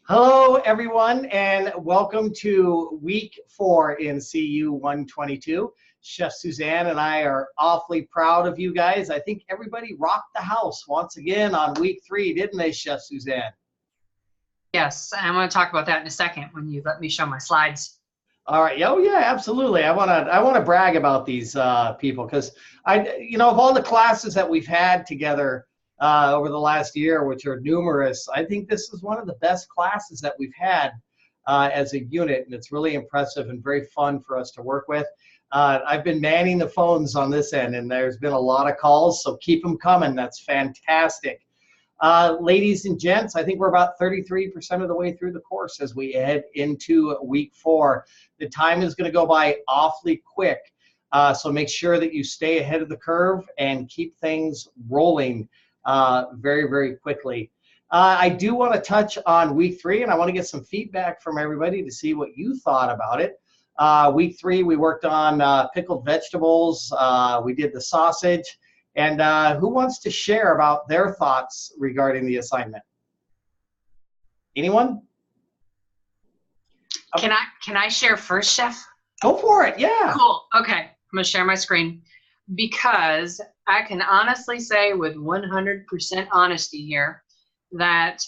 Hello, everyone, and welcome to week 4 in CU 122. Chef Suzanne and I are awfully proud of you guys. I think everybody rocked the house once again on week 3, didn't they, Chef Suzanne? Yes, I'm going to talk about that in a second when you let me show my slides. All right. Oh, yeah, absolutely. I want to brag about these people because of all the classes that we've had together over the last year, which are numerous, I think this is one of the best classes that we've had as a unit, and it's really impressive and very fun for us to work with. I've been manning the phones on this end, and there's been a lot of calls, so keep them coming. That's fantastic. Ladies and gents, I think we're about 33% of the way through the course as we head into week 4. The time is going to go by awfully quick, so make sure that you stay ahead of the curve and keep things rolling very, very quickly. I do want to touch on week 3, and I want to get some feedback from everybody to see what you thought about it. Week 3, we worked on pickled vegetables. We did the sausage. And who wants to share about their thoughts regarding the assignment? Anyone? Can I share first, Chef? Go for it, yeah. Cool. Okay, I'm going to share my screen because I can honestly say with 100% honesty here that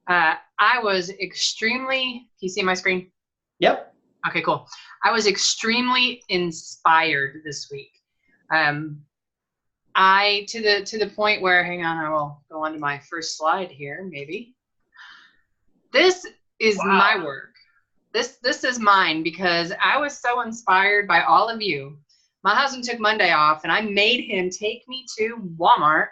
I was extremely, can you see my screen? Yep. Okay, cool. I was extremely inspired this week. To the point where, hang on, I will go on to my first slide here, maybe. This is my work. This is mine because I was so inspired by all of you. My husband took Monday off, and I made him take me to Walmart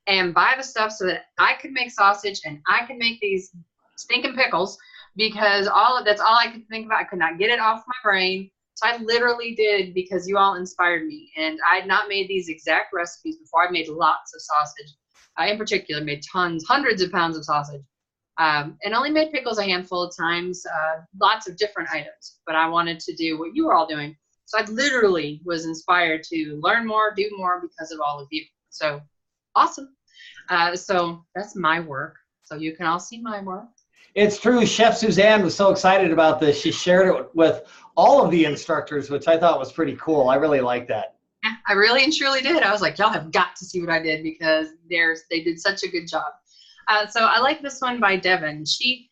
and buy the stuff so that I could make sausage and I could make these stinking pickles because that's all I could think about. I could not get it off my brain. So I literally did because you all inspired me. And I had not made these exact recipes before. I made lots of sausage. I, in particular, made hundreds of pounds of sausage. And only made pickles a handful of times, lots of different items. But I wanted to do what you were all doing. So I literally was inspired to learn more, do more because of all of you. So awesome. So that's my work. So you can all see my work. It's true. Chef Suzanne was so excited about this. She shared it with all of the instructors, which I thought was pretty cool. I really like that. Yeah, I really and truly did. I was like, y'all have got to see what I did because they did such a good job. So I like this one by Devin. She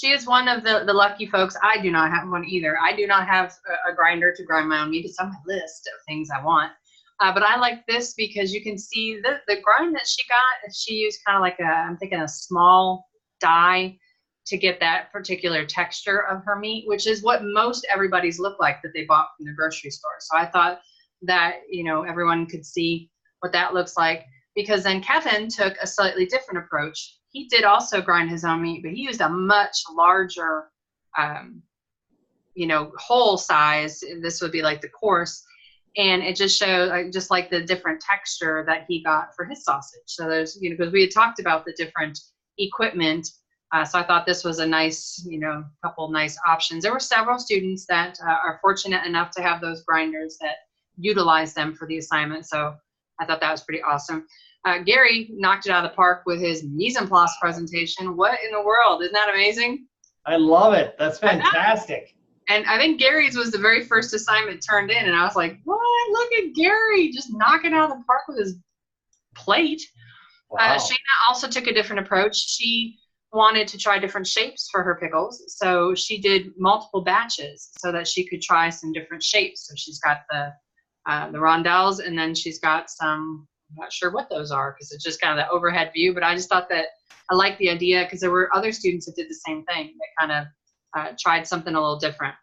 is one of the lucky folks. I do not have one either. I do not have a grinder to grind my own meat. It's on my list of things I want. But I like this because you can see the grind that she got. She used kind of like I'm thinking a small die to get that particular texture of her meat, which is what most everybody's look like that they bought from the grocery store. So I thought that, everyone could see what that looks like because then Kevin took a slightly different approach. He did also grind his own meat, but he used a much larger, whole size. This would be like the coarse. And it just showed just like the different texture that he got for his sausage. So there's, because we had talked about the different equipment. So I thought this was a nice, couple nice options. There were several students that are fortunate enough to have those grinders that utilize them for the assignment. So I thought that was pretty awesome. Gary knocked it out of the park with his mise en place presentation. What in the world? Isn't that amazing? I love it. That's fantastic. And I think Gary's was the very first assignment turned in. And I was like, what? Look at Gary just knocking out of the park with his plate. Wow. Shayna also took a different approach. She wanted to try different shapes for her pickles. So she did multiple batches so that she could try some different shapes. So she's got the rondelles, and then she's got some, I'm not sure what those are because it's just kind of the overhead view, but I just thought that I liked the idea because there were other students that did the same thing that kind of tried something a little different.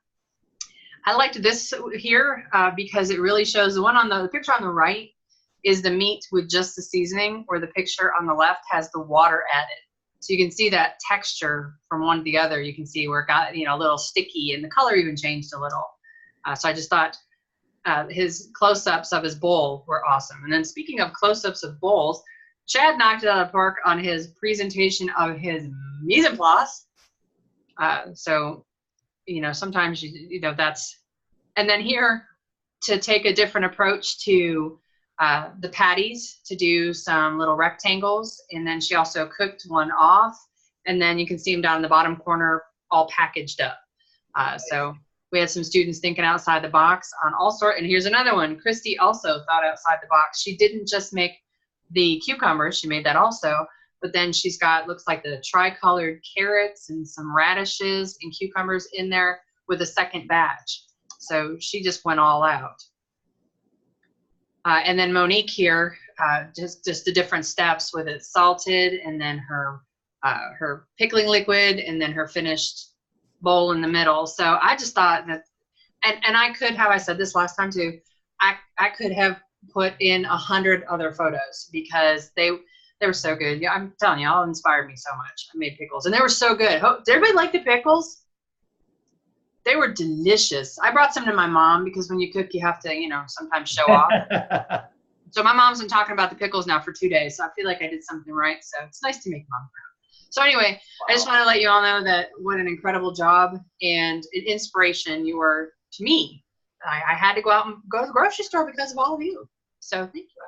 I liked this here because it really shows the picture on the right is the meat with just the seasoning, where the picture on the left has the water added. So you can see that texture from one to the other. You can see where it got, a little sticky, and the color even changed a little. So I just thought his close-ups of his bowl were awesome. And then speaking of close-ups of bowls, Chad knocked it out of the park on his presentation of his mise en place. So, sometimes, that's, and then here to take a different approach to the patties, to do some little rectangles. And then she also cooked one off and then you can see them down in the bottom corner, all packaged up. So we had some students thinking outside the box on all sorts. And here's another one. Christy also thought outside the box. She didn't just make the cucumbers, she made that also, but then she's got, looks like the tricolored carrots and some radishes and cucumbers in there with a second batch. So she just went all out. And then Monique here, just the different steps with it salted, and then her pickling liquid, and then her finished bowl in the middle. So I just thought that, and I could have, I said this last time too, I could have put in 100 other photos because they were so good. Yeah, I'm telling you, y'all inspired me so much. I made pickles and they were so good. Did everybody like the pickles? They were delicious. I brought some to my mom because when you cook, you have to, you know, sometimes show off. So my mom's been talking about the pickles now for 2 days. So I feel like I did something right. So it's nice to make mom proud. So anyway, wow. I just want to let you all know that what an incredible job and an inspiration you were to me. I had to go out and go to the grocery store because of all of you. So thank you.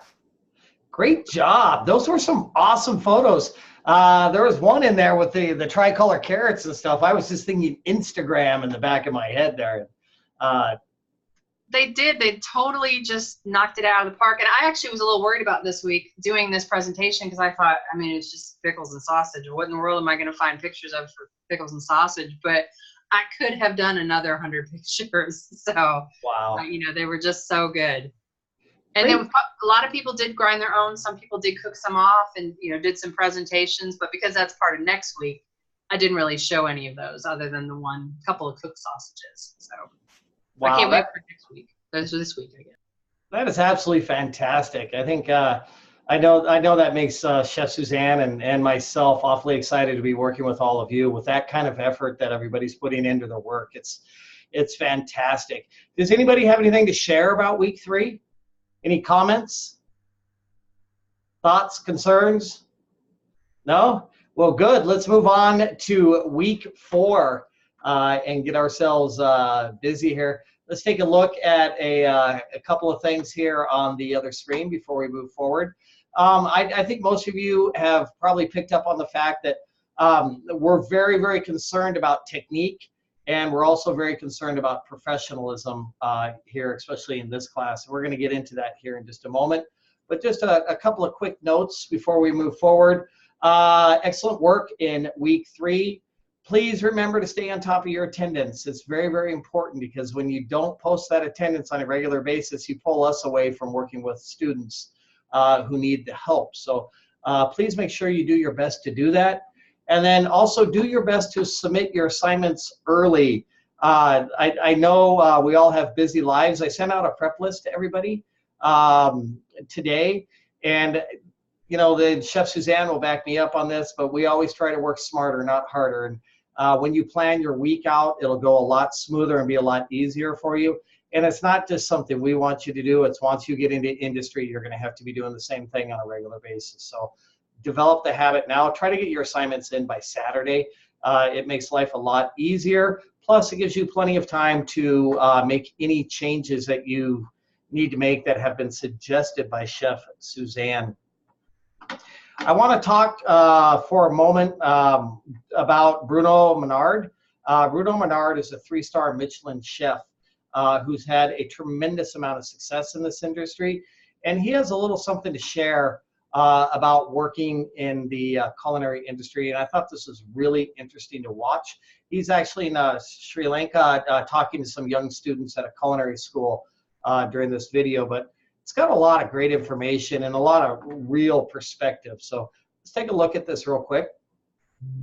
Great job. Those were some awesome photos. There was one in there with the tricolor carrots and stuff. I was just thinking Instagram in the back of my head there. They did. They totally just knocked it out of the park. And I actually was a little worried about this week doing this presentation because I thought, I mean, it's just pickles and sausage. What in the world am I going to find pictures of for pickles and sausage? But I could have done another 100 pictures. So, wow. You know, they were just so good. And then a lot of people did grind their own. Some people did cook some off and, you know, did some presentations. But because that's part of next week, I didn't really show any of those other than the couple of cooked sausages. So wow, I can't wait for next week. Those are this week, I guess. That is absolutely fantastic. I think I know that makes Chef Suzanne and myself awfully excited to be working with all of you with that kind of effort that everybody's putting into their work. It's fantastic. Does anybody have anything to share about week 3? Any comments? Thoughts, concerns? No? Well, good. Let's move on to week 4 and get ourselves busy here. Let's take a look at a couple of things here on the other screen before we move forward. I think most of you have probably picked up on the fact that we're very, very concerned about technique, and we're also very concerned about professionalism here, especially in this class. We're going to get into that here in just a moment. But just a couple of quick notes before we move forward. Excellent work in week 3. Please remember to stay on top of your attendance. It's very, very important because when you don't post that attendance on a regular basis, you pull us away from working with students who need the help. So please make sure you do your best to do that. And then also do your best to submit your assignments early. I know we all have busy lives. I sent out a prep list to everybody today. And you know, the Chef Suzanne will back me up on this, but we always try to work smarter, not harder. And when you plan your week out, it'll go a lot smoother and be a lot easier for you. And it's not just something we want you to do. It's once you get into industry, you're going to have to be doing the same thing on a regular basis. So develop the habit now. Try to get your assignments in by Saturday. It makes life a lot easier. Plus, it gives you plenty of time to make any changes that you need to make that have been suggested by Chef Suzanne. I want to talk for a moment about Bruno Menard. Bruno Menard is a 3-star Michelin chef who's had a tremendous amount of success in this industry. And he has a little something to share about working in the culinary industry. And I thought this was really interesting to watch. He's actually in Sri Lanka talking to some young students at a culinary school during this video. But it's got a lot of great information and a lot of real perspective. So let's take a look at this real quick.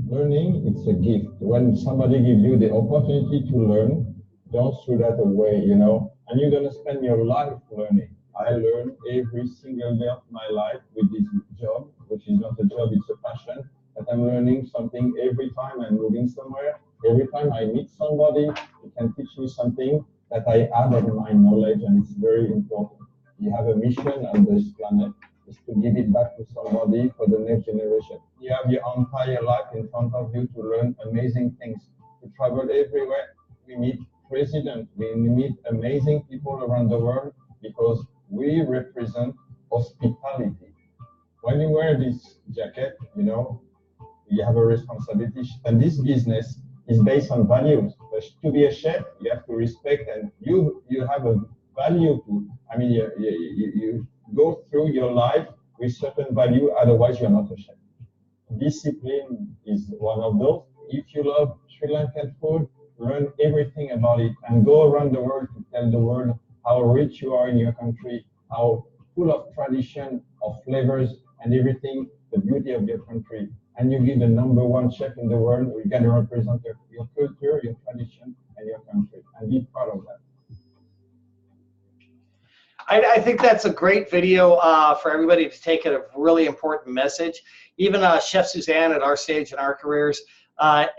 Learning, it's a gift. When somebody gives you the opportunity to learn, don't throw that away, you know, and you're going to spend your life learning. I learn every single day of my life with this job, which is not a job, it's a passion, but I'm learning something every time I'm moving somewhere. Every time I meet somebody, who can teach me something that I add on my knowledge, and it's very important. You have a mission on this planet, is to give it back to somebody for the next generation. You have your entire life in front of you to learn amazing things, to travel everywhere. We meet presidents, we meet amazing people around the world because we represent hospitality. When you wear this jacket, you know, you have a responsibility, and this business is based on values. To be a chef, you have to respect, and you have a value to. I mean, you go through your life with certain value. Otherwise, you're not a chef. Discipline is one of those. If you love Sri Lankan food, learn everything about it and go around the world to tell the world how rich you are in your country, how full of tradition, of flavors and everything, the beauty of your country. And you be the #1 chef in the world. You got to represent your culture, your tradition, and your country, and be proud of that. I think that's a great video for everybody to take a really important message. Even Chef Suzanne at our stage in our careers,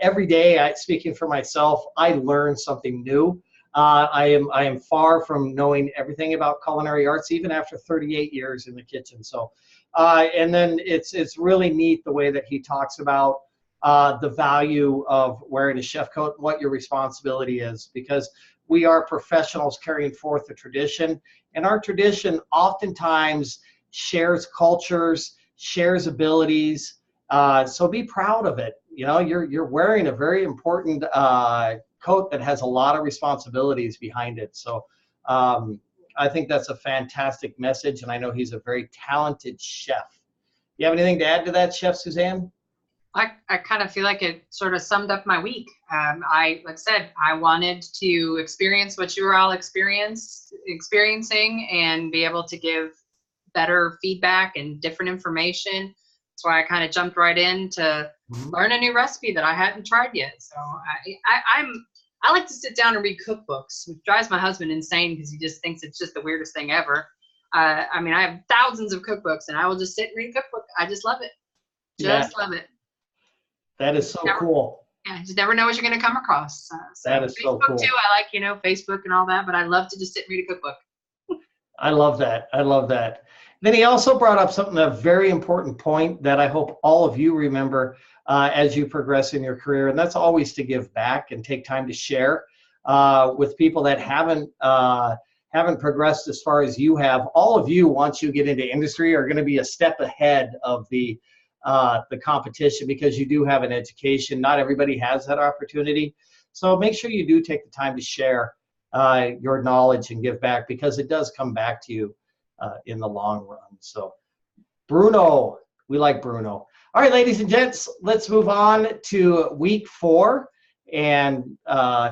every day, speaking for myself, I learn something new. I am far from knowing everything about culinary arts, even after 38 years in the kitchen. So, and then it's really neat the way that he talks about the value of wearing a chef coat, what your responsibility is, because we are professionals carrying forth the tradition, and our tradition oftentimes shares cultures, shares abilities. So be proud of it. You know, you're wearing a very important coat that has a lot of responsibilities behind it. So I think that's a fantastic message, and I know he's a very talented chef. You have anything to add to that, Chef Suzanne? I kind of feel like it sort of summed up my week. Like I said, I wanted to experience what you were all experiencing and be able to give better feedback and different information. That's why I kind of jumped right in to learn a new recipe that I hadn't tried yet. So I like to sit down and read cookbooks, which drives my husband insane because he just thinks it's just the weirdest thing ever. I mean, I have thousands of cookbooks, and I will just sit and read a cookbook. I just love it. Love it. That is so cool. Yeah, you just never know what you're going to come across. So that is Facebook so cool. too. I like, Facebook and all that, but I love to just sit and read a cookbook. I love that. I love that. Then he also brought up a very important point that I hope all of you remember as you progress in your career, and that's always to give back and take time to share with people that haven't progressed as far as you have. All of you, once you get into industry, are going to be a step ahead of the competition because you do have an education. Not everybody has that opportunity. So make sure you do take the time to share your knowledge and give back, because it does come back to you in the long run. So Bruno, we like Bruno. All right, ladies and gents, let's move on to week 4 and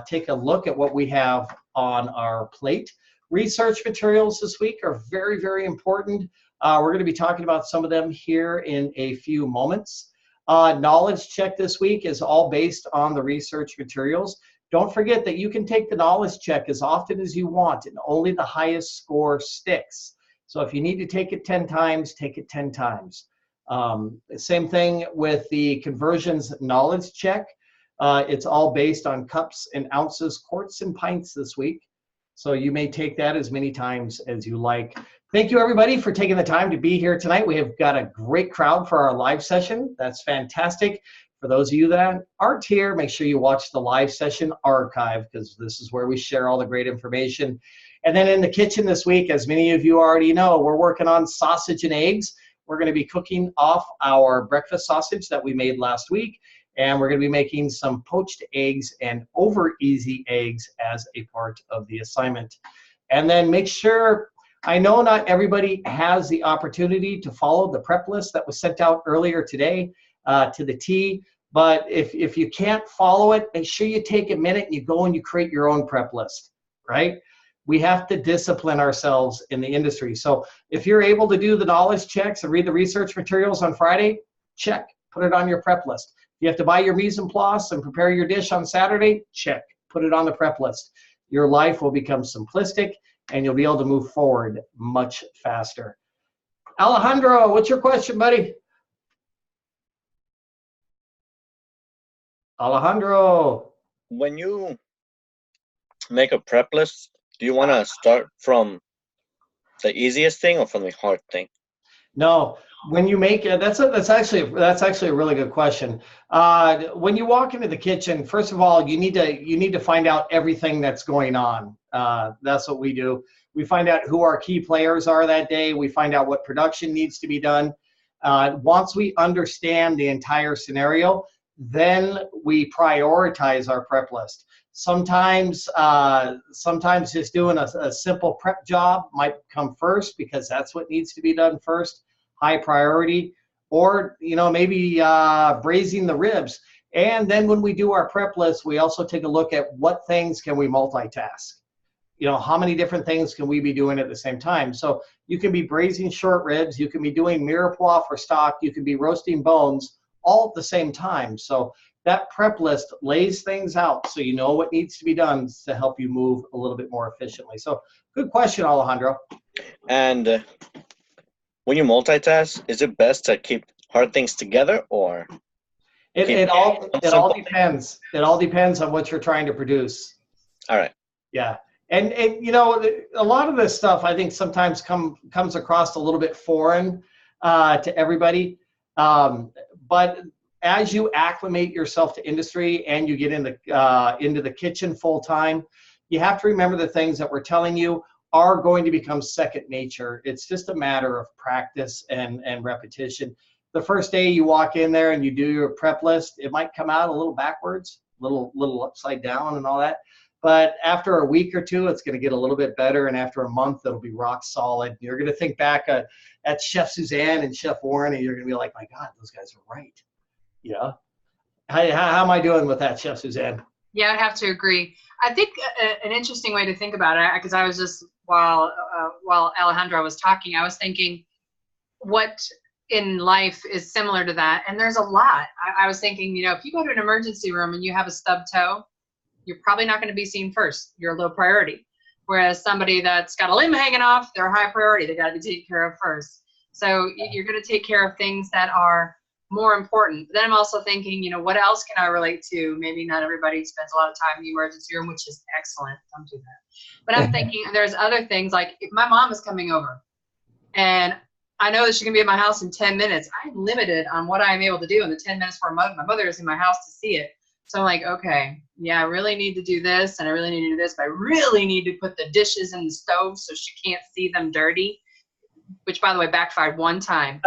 take a look at what we have on our plate. Research materials this week are very, very important. We're going to be talking about some of them here in a few moments. Knowledge check this week is all based on the research materials. Don't forget that you can take the knowledge check as often as you want, and only the highest score sticks. So if you need to take it 10 times, take it 10 times. Same thing with the conversions knowledge check. It's all based on cups and ounces, quarts and pints this week. So you may take that as many times as you like. Thank you, everybody, for taking the time to be here tonight. We have got a great crowd for our live session. That's fantastic. For those of you that aren't here, make sure you watch the live session archive, because this is where we share all the great information. And then in the kitchen this week, as many of you already know, we're working on sausage and eggs. We're going to be cooking off our breakfast sausage that we made last week. And we're going to be making some poached eggs and over easy eggs as a part of the assignment. And then make sure, I know not everybody has the opportunity to follow the prep list that was sent out earlier today to the T, but if you can't follow it, make sure you take a minute and you go and you create your own prep list, right? We have to discipline ourselves in the industry. So if you're able to do the knowledge checks and read the research materials on Friday, check, put it on your prep list. You have to buy your mise en place and prepare your dish on Saturday, check, put it on the prep list. Your life will become simplistic and you'll be able to move forward much faster. Alejandro, what's your question, buddy? Alejandro. When you make a prep list, do you want to start from the easiest thing or from the hard thing? No, when you make it, that's actually a really good question. When you walk into the kitchen, first of all, you need to find out everything that's going on. That's what we do. We find out who our key players are that day. We find out what production needs to be done. Once we understand the entire scenario, then we prioritize our prep list. Sometimes just doing a simple prep job might come first because that's what needs to be done first, high priority, or maybe braising the ribs. And then when we do our prep list, we also take a look at what things can we multitask. How many different things can we be doing at the same time? So you can be braising short ribs, you can be doing mirepoix for stock, you can be roasting bones all at the same time. So that prep list lays things out so you know what needs to be done to help you move a little bit more efficiently. So good question, Alejandro. And when you multitask, is it best to keep hard things together or? It all depends. It all depends on what you're trying to produce. All right. Yeah. And a lot of this stuff I think sometimes comes across a little bit foreign to everybody. But as you acclimate yourself to industry and you get into the kitchen full time, you have to remember the things that we're telling you are going to become second nature. It's just a matter of practice and repetition. The first day you walk in there and you do your prep list, it might come out a little backwards, little upside down and all that. But after a week or two, it's going to get a little bit better. And after a month, it'll be rock solid. You're going to think back at Chef Suzanne and Chef Warren, and you're going to be like, my God, those guys are right. Yeah. How am I doing with that, Chef Suzanne? Yeah, I'd have to agree. I think an interesting way to think about it, because I was just, while Alejandro was talking, I was thinking what in life is similar to that. And there's a lot. I was thinking, if you go to an emergency room and you have a stubbed toe, you're probably not going to be seen first. You're a low priority. Whereas somebody that's got a limb hanging off, they're a high priority. They got to be taken care of first. So you're going to take care of things that are more important. But then I'm also thinking, what else can I relate to? Maybe not everybody spends a lot of time in the emergency room, which is excellent. Don't do that. But I'm thinking there's other things, like if my mom is coming over and I know that she's going to be at my house in 10 minutes, I'm limited on what I'm able to do in the 10 minutes before my mother is in my house to see it. So I'm like, okay, yeah, I really need to do this and I really need to do this, but I really need to put the dishes in the stove so she can't see them dirty, which by the way, backfired one time.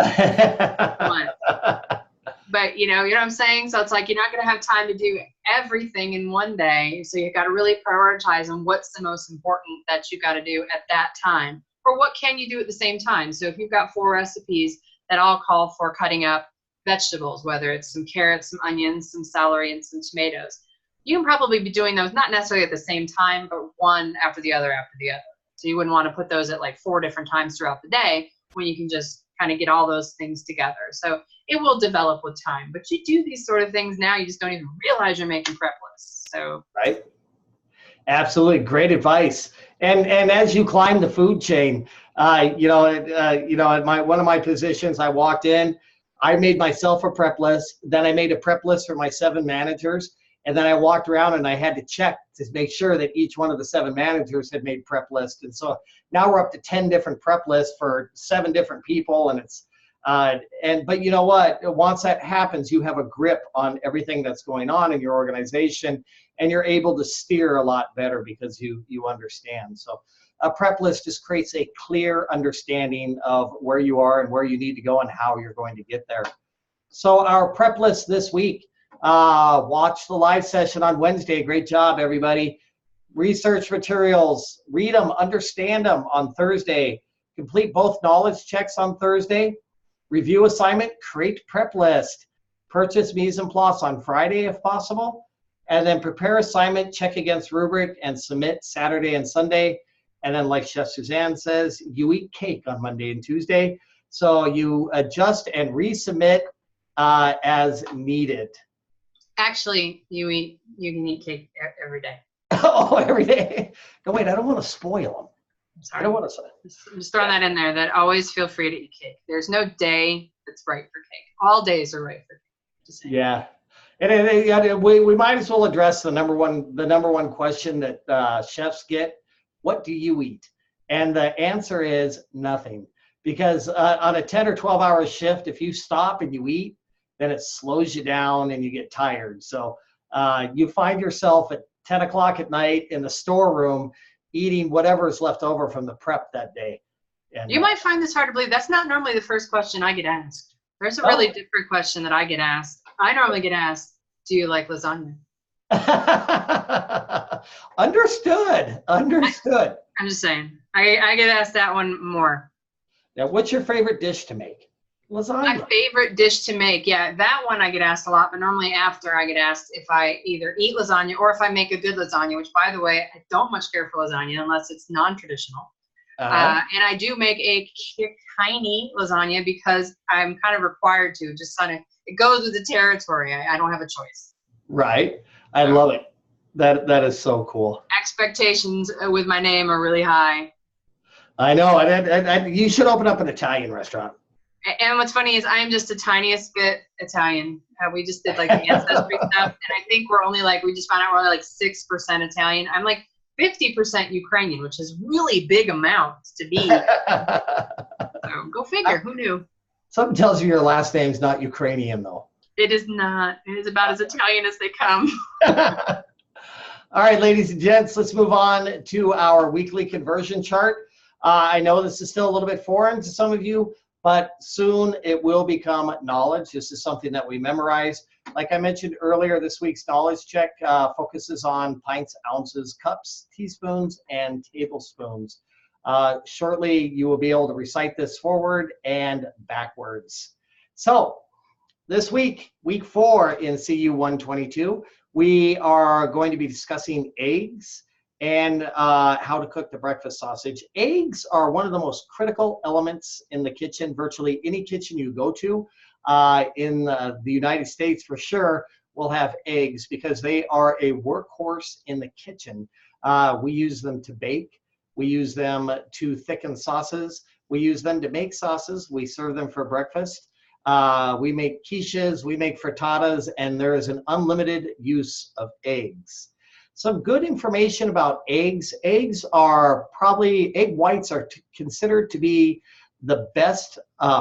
But you know what I'm saying? So it's like, you're not going to have time to do everything in one day. So you got to really prioritize on what's the most important that you got to do at that time, or what can you do at the same time. So if you've got 4 recipes that all call for cutting up vegetables, whether it's some carrots, some onions, some celery, and some tomatoes, you can probably be doing those not necessarily at the same time, but one after the other after the other. So you wouldn't want to put those at like 4 different times throughout the day when you can just kind of get all those things together. So it will develop with time, but you do these sort of things now, you just don't even realize you're making prep lists. So right. Absolutely. Great advice. And as you climb the food chain, at one of my positions, I walked in, I made myself a prep list. Then I made a prep list for my 7 managers. And then I walked around and I had to check to make sure that each one of the 7 managers had made prep lists. And so now we're up to 10 different prep lists for 7 different people. And it's, but you know what, once that happens, you have a grip on everything that's going on in your organization, and you're able to steer a lot better because you understand. So a prep list just creates a clear understanding of where you are and where you need to go and how you're going to get there. So our prep list this week, watch the live session on Wednesday. Great job, everybody. Research materials, read them, understand them on Thursday. Complete both knowledge checks on Thursday. Review assignment, create prep list. Purchase mise en place on Friday if possible. And then prepare assignment, check against rubric, and submit Saturday and Sunday. And then like Chef Suzanne says, you eat cake on Monday and Tuesday. So you adjust and resubmit as needed. actually, you can eat cake every day. Oh, every day. No, wait, I don't want to spoil them. Sorry. I don't want to. I'm just throwing that in there, that always feel free to eat cake. There's no day that's right for cake. All days are right for cake. Just saying. Yeah. And we might as well address the number one question that chefs get. What do you eat? And the answer is nothing. Because on a 10 or 12 hour shift, if you stop and you eat, then it slows you down and you get tired. So you find yourself at 10 o'clock at night in the storeroom eating whatever is left over from the prep that day. And You might find this hard to believe. That's not normally the first question I get asked. There's a really different question that I get asked. I normally get asked, do you like lasagna? Understood. Understood. I'm just saying. I get asked that one more. Now, what's your favorite dish to make? Lasagna. My favorite dish to make. Yeah, that one I get asked a lot, but normally after I get asked if I either eat lasagna or if I make a good lasagna, which by the way, I don't much care for lasagna unless it's non-traditional. And I do make a tiny lasagna because I'm kind of required to. Just kind of, it goes with the territory. I don't have a choice. Right. I love it. That is so cool. Expectations with my name are really high. I know. You should open up an Italian restaurant. And what's funny is I'm just the tiniest bit Italian. We just did like the ancestry stuff, and I think we just found out we're only like 6% Italian. I'm like 50% Ukrainian, which is really big amounts to be. So go figure. Who knew? Something tells you your last name's not Ukrainian, though. It is not. It is about as Italian as they come. All right, ladies and gents, let's move on to our weekly conversion chart. I know this is still a little bit foreign to some of you, but soon it will become knowledge. This is something that we memorize. Like I mentioned earlier, this week's knowledge check focuses on pints, ounces, cups, teaspoons, and tablespoons. Shortly, you will be able to recite this forward and backwards. So this week, week 4 in CU 122, we are going to be discussing eggs and how to cook the breakfast sausage. Eggs are one of the most critical elements in the kitchen. Virtually any kitchen you go to in the United States, for sure, will have eggs because they are a workhorse in the kitchen. We use them to bake. We use them to thicken sauces. We use them to make sauces. We serve them for breakfast. We make quiches, we make frittatas, and there is an unlimited use of eggs. Some good information about eggs. Egg whites are considered to be the best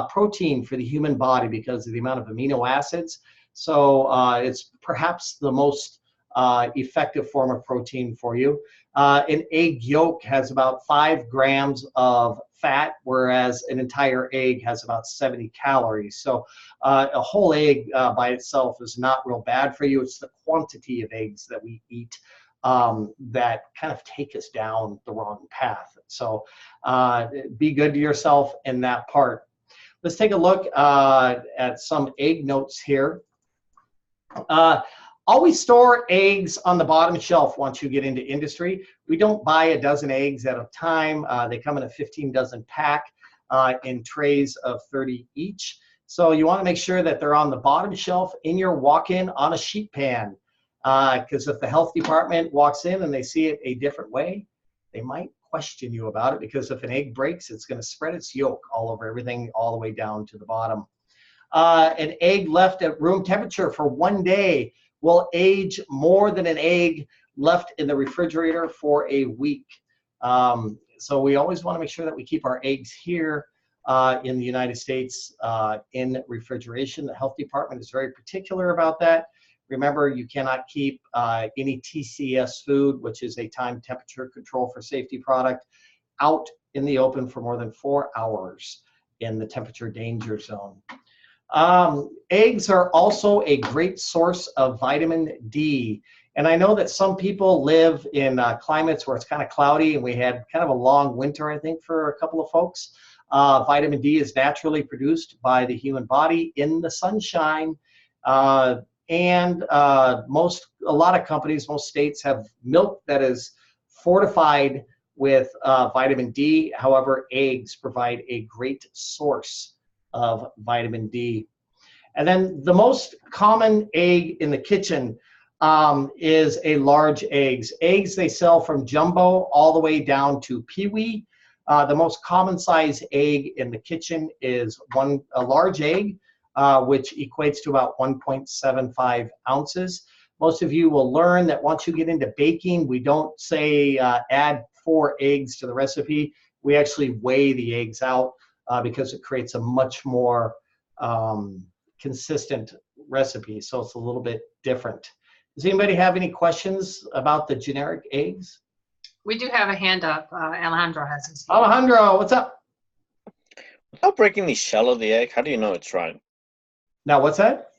protein for the human body because of the amount of amino acids. So it's perhaps the most effective form of protein for you. An egg yolk has about 5 grams of fat, whereas an entire egg has about 70 calories. So a whole egg by itself is not real bad for you. It's the quantity of eggs that we eat that kind of take us down the wrong path. So be good to yourself in that part. Let's take a look at some egg notes here. Always store eggs on the bottom shelf once you get into industry. We don't buy a dozen eggs at a time. They come in a 15 dozen pack in trays of 30 each. So you want to make sure that they're on the bottom shelf in your walk-in on a sheet pan. Because if the health department walks in and they see it a different way, they might question you about it, because if an egg breaks, it's going to spread its yolk all over everything, all the way down to the bottom. An egg left at room temperature for 1 day will age more than an egg left in the refrigerator for a week. So we always want to make sure that we keep our eggs here in the United States in refrigeration. The health department is very particular about that. Remember, you cannot keep any TCS food, which is a time temperature control for safety product, out in the open for more than 4 hours in the temperature danger zone. Eggs are also a great source of vitamin D. And I know that some people live in climates where it's kind of cloudy, and we had kind of a long winter, I think, for a couple of folks. Vitamin D is naturally produced by the human body in the sunshine. And a lot of companies, most states have milk that is fortified with vitamin D. However, eggs provide a great source of vitamin D. And then the most common egg in the kitchen is a large eggs. Eggs, they sell from jumbo all the way down to peewee. The most common size egg in the kitchen is a large egg, which equates to about 1.75 ounces. Most of you will learn that once you get into baking, we don't say add 4 eggs to the recipe. We actually weigh the eggs out because it creates a much more consistent recipe. So it's a little bit different. Does anybody have any questions about the generic eggs? We do have a hand up. Alejandro has his hand. Alejandro, what's up? Without breaking the shell of the egg, how do you know it's right? Now, what's that?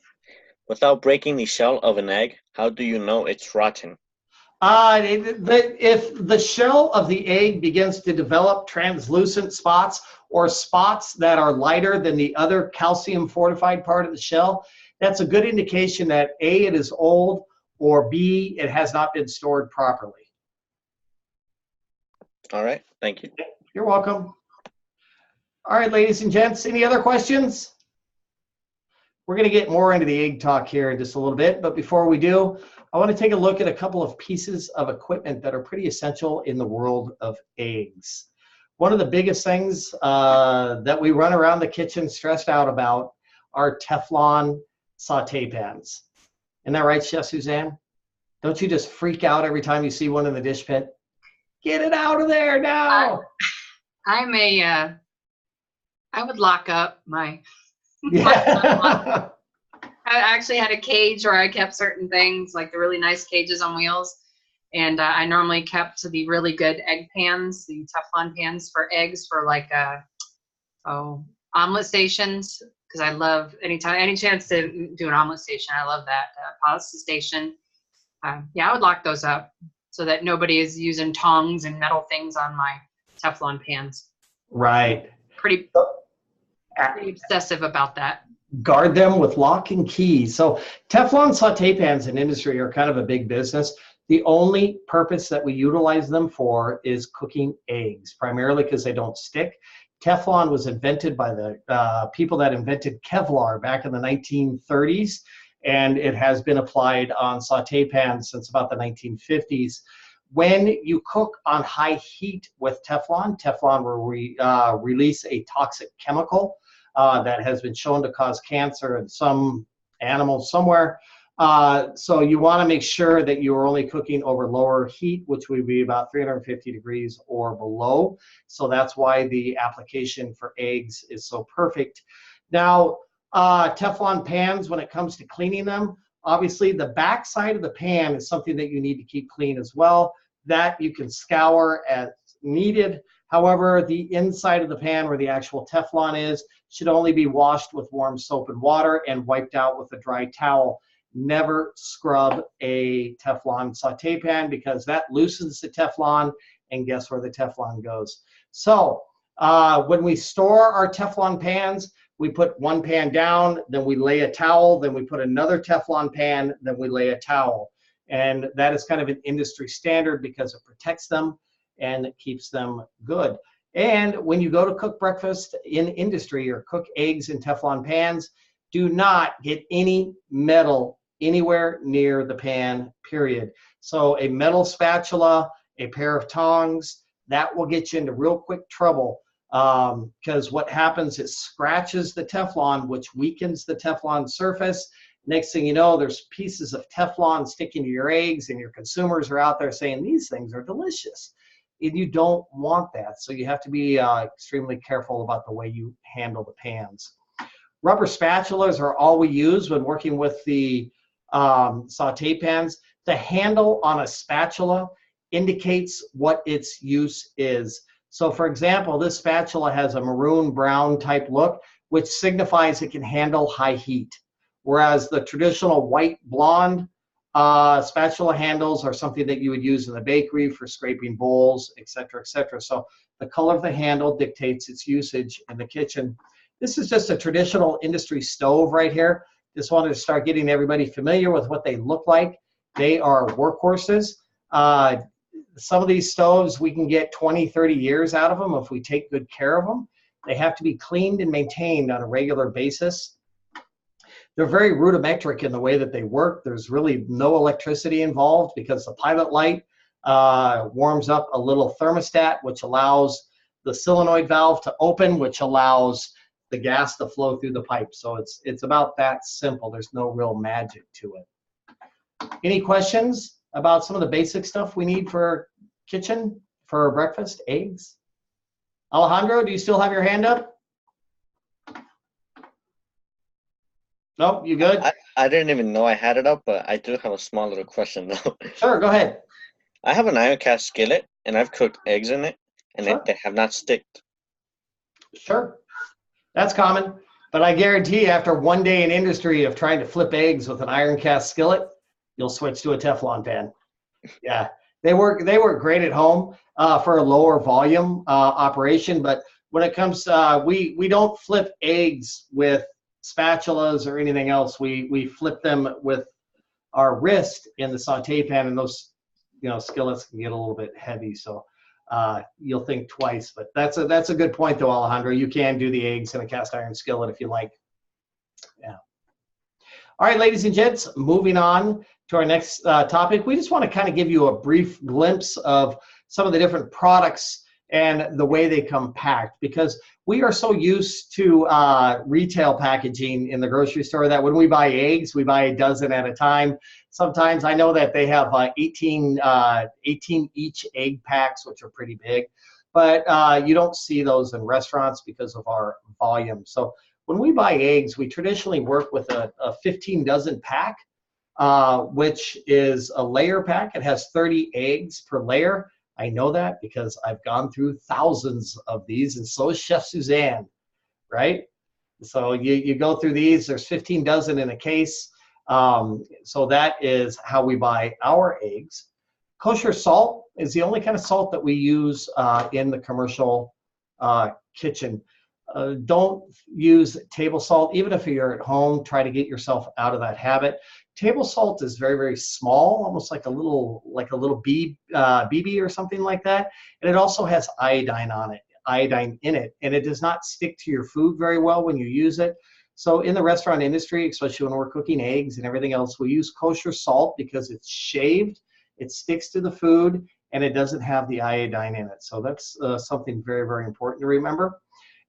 Without breaking the shell of an egg, how do you know it's rotten? If the shell of the egg begins to develop translucent spots or spots that are lighter than the other calcium fortified part of the shell, that's a good indication that A, it is old, or B, it has not been stored properly. All right, thank you. You're welcome. All right, ladies and gents, any other questions? We're going to get more into the egg talk here in just a little bit, but before we do, I want to take a look at a couple of pieces of equipment that are pretty essential in the world of eggs. One of the biggest things that we run around the kitchen stressed out about are Teflon saute pans. Isn't that right, Chef Suzanne? Don't you just freak out every time you see one in the dish pit? Get it out of there now! I would lock up my. Yeah. I actually had a cage where I kept certain things, like the really nice cages on wheels. And I normally kept the really good egg pans, the Teflon pans for eggs for like omelet stations, because I love any chance to do an omelet station. I love that pasta station. Yeah, I would lock those up so that nobody is using tongs and metal things on my Teflon pans. Right. Pretty obsessive about that. Guard them with lock and key. So Teflon saute pans in industry are kind of a big business. The only purpose that we utilize them for is cooking eggs, primarily because they don't stick. Teflon was invented by the people that invented Kevlar back in the 1930s, and it has been applied on saute pans since about the 1950s. When you cook on high heat with Teflon, Teflon will release a toxic chemical that has been shown to cause cancer in some animals somewhere. So you want to make sure that you are only cooking over lower heat, which would be about 350 degrees or below. So that's why the application for eggs is so perfect. Now, Teflon pans, when it comes to cleaning them, obviously the back side of the pan is something that you need to keep clean as well. That you can scour as needed. However, the inside of the pan where the actual Teflon is should only be washed with warm soap and water and wiped out with a dry towel. Never scrub a Teflon saute pan because that loosens the Teflon, and guess where the Teflon goes. So when we store our Teflon pans, we put one pan down, then we lay a towel, then we put another Teflon pan, then we lay a towel. And that is kind of an industry standard because it protects them and it keeps them good. And when you go to cook breakfast in industry or cook eggs in Teflon pans, do not get any metal anywhere near the pan, period. So a metal spatula, a pair of tongs, that will get you into real quick trouble because what happens is scratches the Teflon, which weakens the Teflon surface. Next thing you know, there's pieces of Teflon sticking to your eggs, and your consumers are out there saying, these things are delicious. And you don't want that. So you have to be extremely careful about the way you handle the pans. Rubber spatulas are all we use when working with the saute pans. The handle on a spatula indicates what its use is. So for example, this spatula has a maroon brown type look, which signifies it can handle high heat. Whereas the traditional white blonde spatula handles are something that you would use in the bakery for scraping bowls, etc., etc. So the color of the handle dictates its usage in the kitchen. This is just a traditional industry stove right here. Just wanted to start getting everybody familiar with what they look like. They are workhorses. Some of these stoves, we can get 20, 30 years out of them if we take good care of them. They have to be cleaned and maintained on a regular basis. They're very rudimentary in the way that they work. There's really no electricity involved because the pilot light warms up a little thermostat, which allows the solenoid valve to open, which allows the gas to flow through the pipe. So it's about that simple. There's no real magic to it. Any questions about some of the basic stuff we need for kitchen, for breakfast, eggs? Alejandro, do you still have your hand up? No, you good? I didn't even know I had it up, but I do have a small little question though. Sure, go ahead. I have an iron cast skillet, and I've cooked eggs in it, and Sure. they have not sticked. Sure. That's common. But I guarantee you, after one day in industry of trying to flip eggs with an iron cast skillet, you'll switch to a Teflon pan. Yeah, they work great at home for a lower volume operation. But when it comes, we don't flip eggs with spatulas or anything else. We flip them with our wrist in the saute pan, and those skillets can get a little bit heavy. So you'll think twice. But that's a good point though, Alejandro. You can do the eggs in a cast iron skillet if you like. Yeah. All right, ladies and gents, moving on to our next topic. We just want to kind of give you a brief glimpse of some of the different products and the way they come packed, because we are so used to retail packaging in the grocery store that when we buy eggs, we buy a dozen at a time. Sometimes I know that they have 18 each egg packs, which are pretty big, but you don't see those in restaurants because of our volume. So when we buy eggs, we traditionally work with a 15 dozen pack, which is a layer pack. It has 30 eggs per layer. I know that because I've gone through thousands of these, and so is Chef Suzanne, right? So you go through these, there's 15 dozen in a case. So that is how we buy our eggs. Kosher salt is the only kind of salt that we use in the commercial kitchen. Don't use table salt. Even if you're at home, try to get yourself out of that habit. Table salt is very, very small, almost like a little BB or something like that. And it also has iodine in it, and it does not stick to your food very well when you use it. So in the restaurant industry, especially when we're cooking eggs and everything else, we use kosher salt because it's shaved, it sticks to the food, and it doesn't have the iodine in it. So that's something very, very important to remember.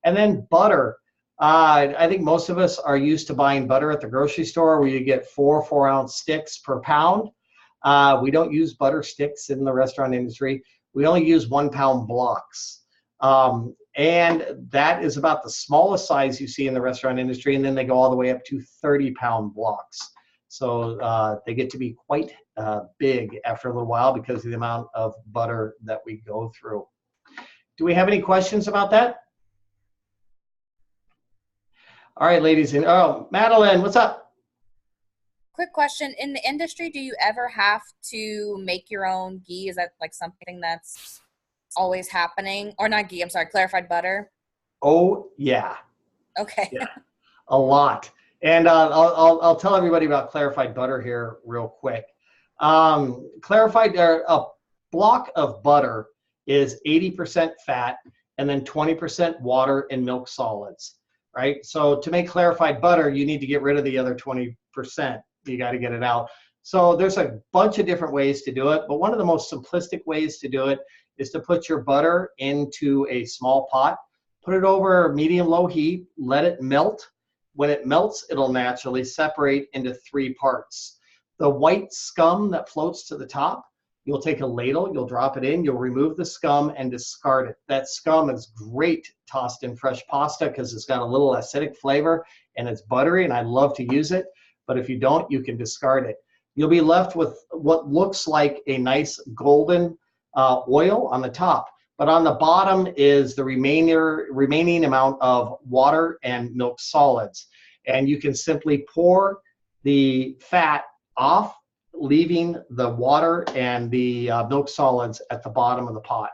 And then butter. I think most of us are used to buying butter at the grocery store where you get 4-ounce sticks per pound. We don't use butter sticks in the restaurant industry. We only use 1-pound blocks. And that is about the smallest size you see in the restaurant industry. And then they go all the way up to 30-pound blocks. So they get to be quite big after a little while because of the amount of butter that we go through. Do we have any questions about that? All right, ladies and Madeline, what's up? Quick question. In the industry, do you ever have to make your own ghee? Is that like something that's always happening? Or not ghee, I'm sorry, clarified butter? Oh, yeah. Okay. Yeah, a lot. And I'll tell everybody about clarified butter here real quick. A block of butter is 80% fat and then 20% water and milk solids. Right? So to make clarified butter, you need to get rid of the other 20%. You got to get it out. So there's a bunch of different ways to do it, but one of the most simplistic ways to do it is to put your butter into a small pot, put it over medium-low heat, let it melt. When it melts, it'll naturally separate into 3 parts. The white scum that floats to the top, you'll take a ladle, you'll drop it in, you'll remove the scum and discard it. That scum is great tossed in fresh pasta because it's got a little acidic flavor and it's buttery, and I love to use it. But if you don't, you can discard it. You'll be left with what looks like a nice golden oil on the top. But on the bottom is the remaining amount of water and milk solids. And you can simply pour the fat off, leaving the water and the milk solids at the bottom of the pot.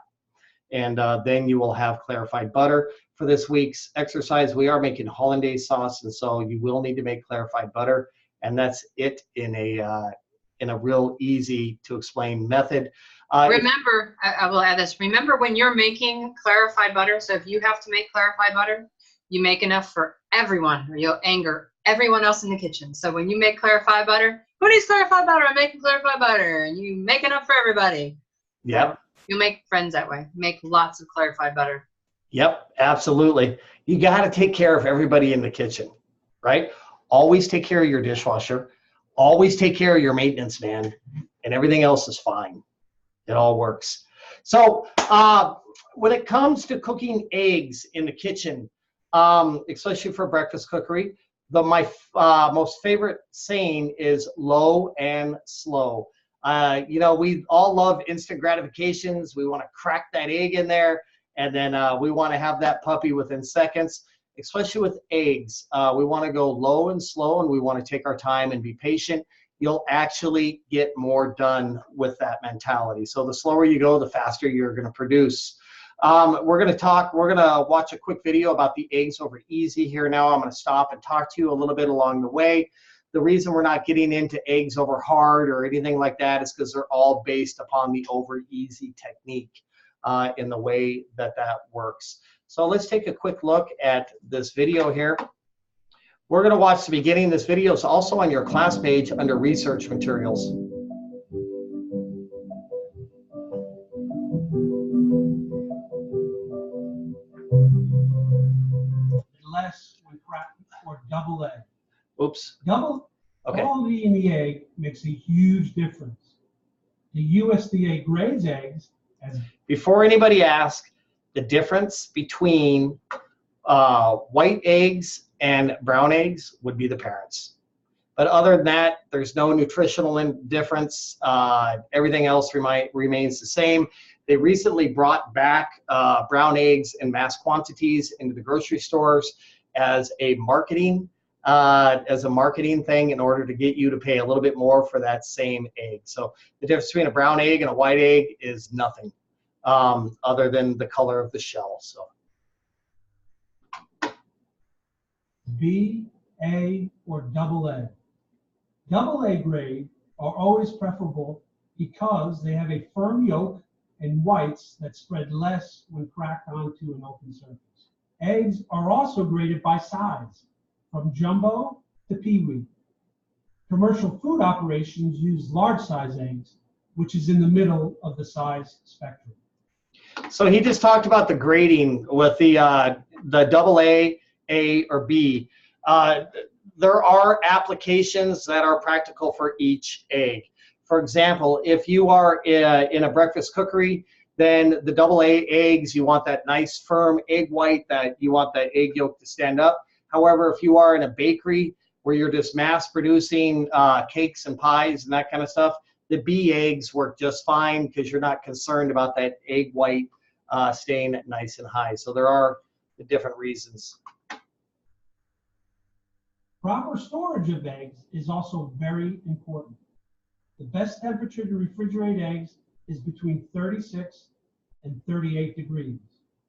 And then you will have clarified butter. For this week's exercise, we are making hollandaise sauce, and so you will need to make clarified butter. And that's it in a real easy to explain method. Remember, I will add this. Remember when you're making clarified butter, so if you have to make clarified butter, you make enough for everyone or you'll anger everyone else in the kitchen. So when you make clarified butter, who needs clarified butter? I'm making clarified butter. And you make enough for everybody. Yep. You'll make friends that way. Make lots of clarified butter. Yep, absolutely. You got to take care of everybody in the kitchen, right? Always take care of your dishwasher. Always take care of your maintenance man, and everything else is fine. It all works. So when it comes to cooking eggs in the kitchen, especially for breakfast cookery, my most favorite saying is low and slow. We all love instant gratifications. We want to crack that egg in there, and then we want to have that puppy within seconds. especially with eggs. We want to go low and slow, and we want to take our time and be patient. You'll actually get more done with that mentality. So the slower you go, the faster you're going to produce. We're going to watch a quick video about the eggs over easy here now. I'm going to stop and talk to you a little bit along the way. The reason we're not getting into eggs over hard or anything like that is because they're all based upon the over easy technique in the way that that works. So let's take a quick look at this video here. We're going to watch the beginning. This video is also on your class page under research materials. Less when cracked or double egg. Oops. Double Okay. quality in the egg makes a huge difference. The USDA grades eggs as Before anybody asks, the difference between white eggs and brown eggs would be the parents. But other than that, there's no nutritional difference. Everything else remains the same. They recently brought back brown eggs in mass quantities into the grocery stores as a marketing thing in order to get you to pay a little bit more for that same egg. So the difference between a brown egg and a white egg is nothing other than the color of the shell. So B, A, or double A. Double A grade are always preferable because they have a firm yolk and whites that spread less when cracked onto an open surface. Eggs are also graded by size, from jumbo to peewee. Commercial food operations use large size eggs, which is in the middle of the size spectrum. So he just talked about the grading with the double A or B. There are applications that are practical for each egg. For example, if you are in a breakfast cookery, then the double A eggs, you want that nice firm egg white, that you want that egg yolk to stand up. However, if you are in a bakery where you're just mass producing cakes and pies and that kind of stuff, the B eggs work just fine because you're not concerned about that egg white staying nice and high. So there are the different reasons. Proper storage of eggs is also very important. The best temperature to refrigerate eggs is between 36 and 38 degrees.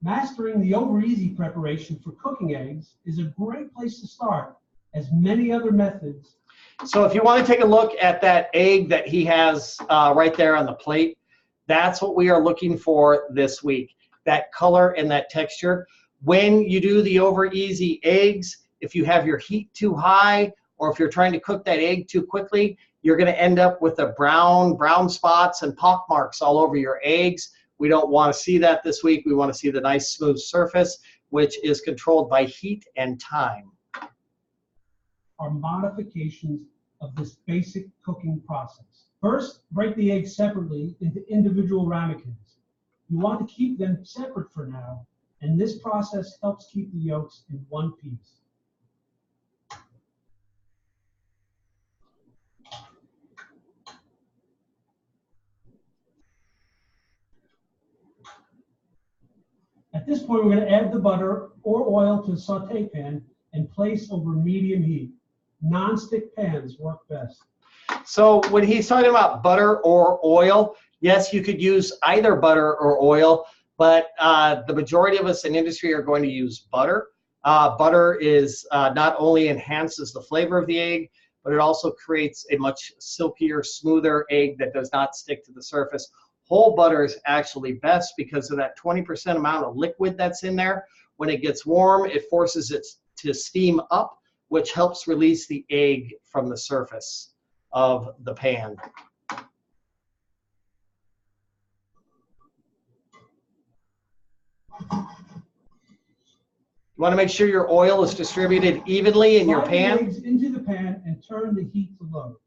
Mastering the over easy preparation for cooking eggs is a great place to start, as many other methods. So if you want to take a look at that egg that he has right there on the plate, that's what we are looking for this week, that color and that texture. When you do the over easy eggs, if you have your heat too high, or if you're trying to cook that egg too quickly, you're going to end up with the brown spots and pock marks all over your eggs. We don't want to see that this week. We want to see the nice smooth surface, which is controlled by heat and time. Are modifications of this basic cooking process. First, break the eggs separately into individual ramekins. You want to keep them separate for now, and this process helps keep the yolks in one piece. At this point, we're going to add the butter or oil to the saute pan and place over medium heat. Non-stick pans work best. So when he's talking about butter or oil, yes, you could use either butter or oil, but the majority of us in industry are going to use butter. Butter is not only enhances the flavor of the egg, but it also creates a much silkier, smoother egg that does not stick to the surface. Whole butter is actually best because of that 20% amount of liquid that's in there. When it gets warm, it forces it to steam up, which helps release the egg from the surface of the pan. You want to make sure your oil is distributed evenly in your Slide the pan. eggs into the pan and turn the heat to low.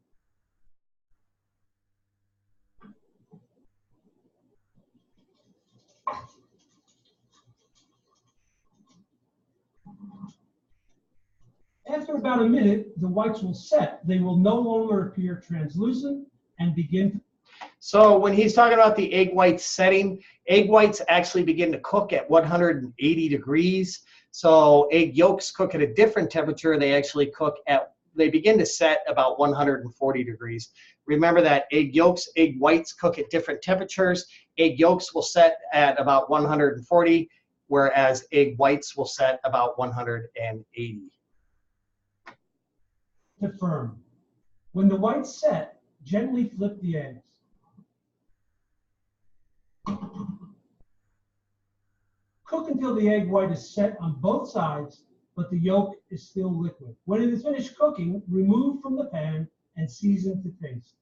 After about a minute, the whites will set. They will no longer appear translucent and begin to. So when he's talking about the egg whites setting, egg whites actually begin to cook at 180 degrees. So egg yolks cook at a different temperature. They actually they begin to set about 140 degrees. Remember that egg yolks, egg whites cook at different temperatures. Egg yolks will set at about 140, whereas egg whites will set about 180. To firm. When the whites set, gently flip the eggs. Cook until the egg white is set on both sides, but the yolk is still liquid. When it is finished cooking, remove from the pan and season to taste.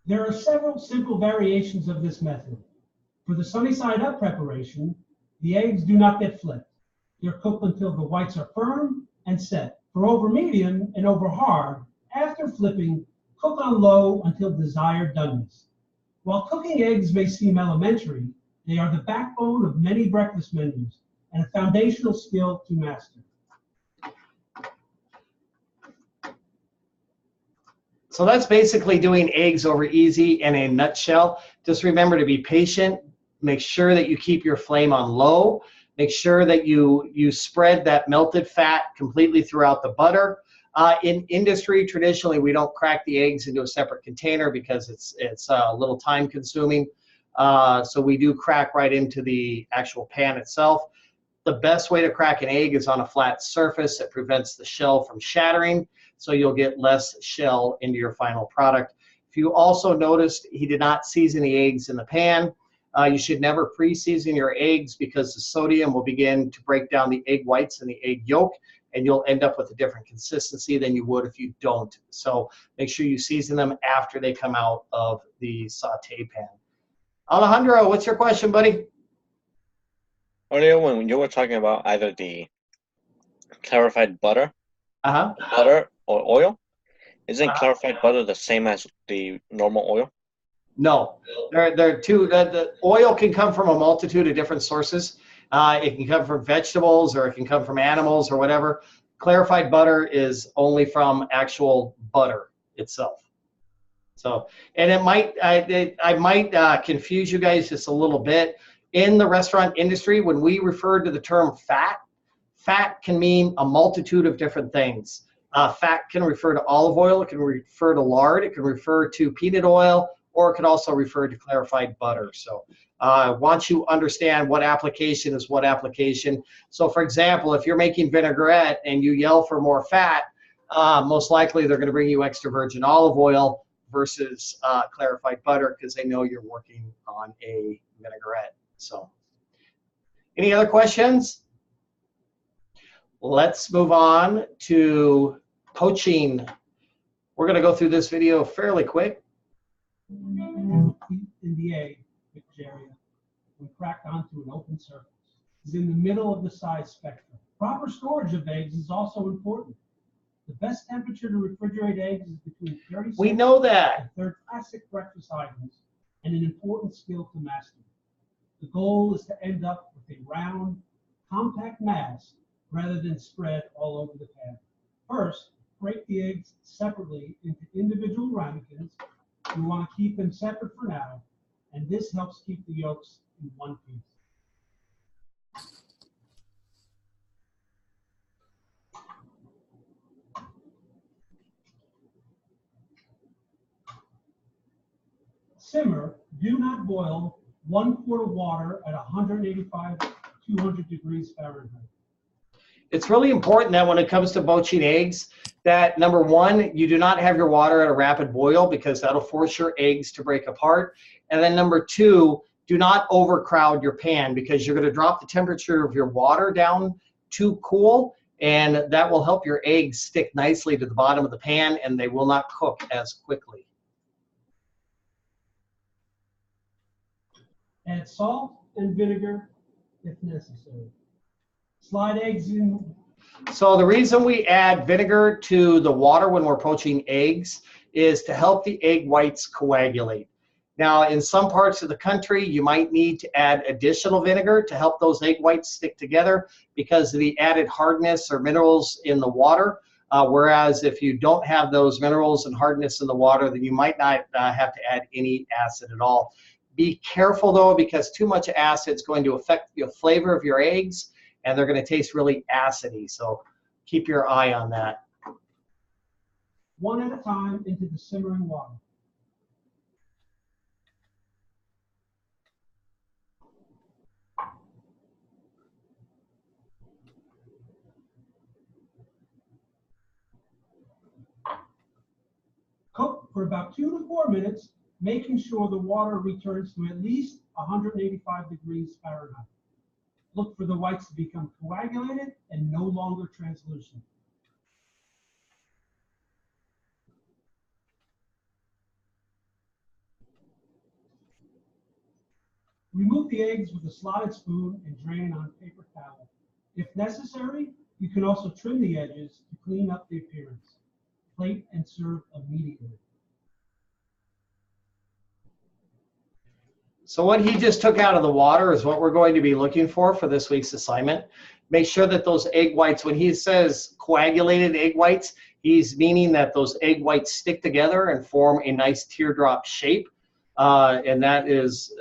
There are several simple variations of this method. For the sunny side up preparation, the eggs do not get flipped. They're cooked until the whites are firm and set. For over medium and over hard, after flipping, cook on low until desired doneness. While cooking eggs may seem elementary, they are the backbone of many breakfast menus and a foundational skill to master. So that's basically doing eggs over easy in a nutshell. Just remember to be patient. Make sure that you keep your flame on low. Make sure that you spread that melted fat completely throughout the butter. In industry, traditionally, we don't crack the eggs into a separate container because it's a little time consuming. So we do crack right into the actual pan itself. The best way to crack an egg is on a flat surface. It prevents the shell from shattering, so you'll get less shell into your final product. If you also noticed, he did not season the eggs in the pan. You should never pre-season your eggs because the sodium will begin to break down the egg whites and the egg yolk, and you'll end up with a different consistency than you would if you don't. So make sure you season them after they come out of the saute pan. Alejandro, what's your question, buddy? Earlier, when you were talking about either the clarified butter, butter or oil, isn't clarified butter the same as the normal oil? No, they're two. The oil can come from a multitude of different sources. It can come from vegetables, or it can come from animals, or whatever. Clarified butter is only from actual butter itself. So, and it might, I might confuse you guys just a little bit. In the restaurant industry, when we refer to the term fat, fat can mean a multitude of different things. Fat can refer to olive oil, it can refer to lard, it can refer to peanut oil, or it could also refer to clarified butter. So once you understand what application is what application. So for example, if you're making vinaigrette and you yell for more fat, most likely they're going to bring you extra virgin olive oil versus clarified butter because they know you're working on a vinaigrette. So any other questions? Let's move on to poaching. We're going to go through this video fairly quick. In the egg area, when cracked onto an open surface, is in the middle of the size spectrum. Proper storage of eggs is also important. The best temperature to refrigerate eggs is between 36 We know that. and third classic breakfast items, and an important skill to master. The goal is to end up with a round, compact mass rather than spread all over the pan. First, break the eggs separately into individual ramekins. You want to keep them separate for now, and this helps keep the yolks in one piece. Simmer, do not boil 1 quart of water at 185 to 200 degrees Fahrenheit. It's really important that when it comes to poaching eggs, that number one, you do not have your water at a rapid boil because that'll force your eggs to break apart. And then number two, do not overcrowd your pan because you're going to drop the temperature of your water down too cool, and that will help your eggs stick nicely to the bottom of the pan and they will not cook as quickly. Add salt and vinegar if necessary. Slide eggs in. So the reason we add vinegar to the water when we're poaching eggs is to help the egg whites coagulate. Now, in some parts of the country, you might need to add additional vinegar to help those egg whites stick together because of the added hardness or minerals in the water. Whereas if you don't have those minerals and hardness in the water, then you might not have to add any acid at all. Be careful though, because too much acid is going to affect the flavor of your eggs, and they're going to taste really acidy. So keep your eye on that. One at a time into the simmering water. Cook for about 2 to 4 minutes, making sure the water returns to at least 185 degrees Fahrenheit. Look for the whites to become coagulated and no longer translucent. Remove the eggs with a slotted spoon and drain on paper towel. If necessary, you can also trim the edges to clean up the appearance. Plate and serve immediately. So what he just took out of the water is what we're going to be looking for this week's assignment. Make sure that those egg whites, when he says coagulated egg whites, he's meaning that those egg whites stick together and form a nice teardrop shape. And that is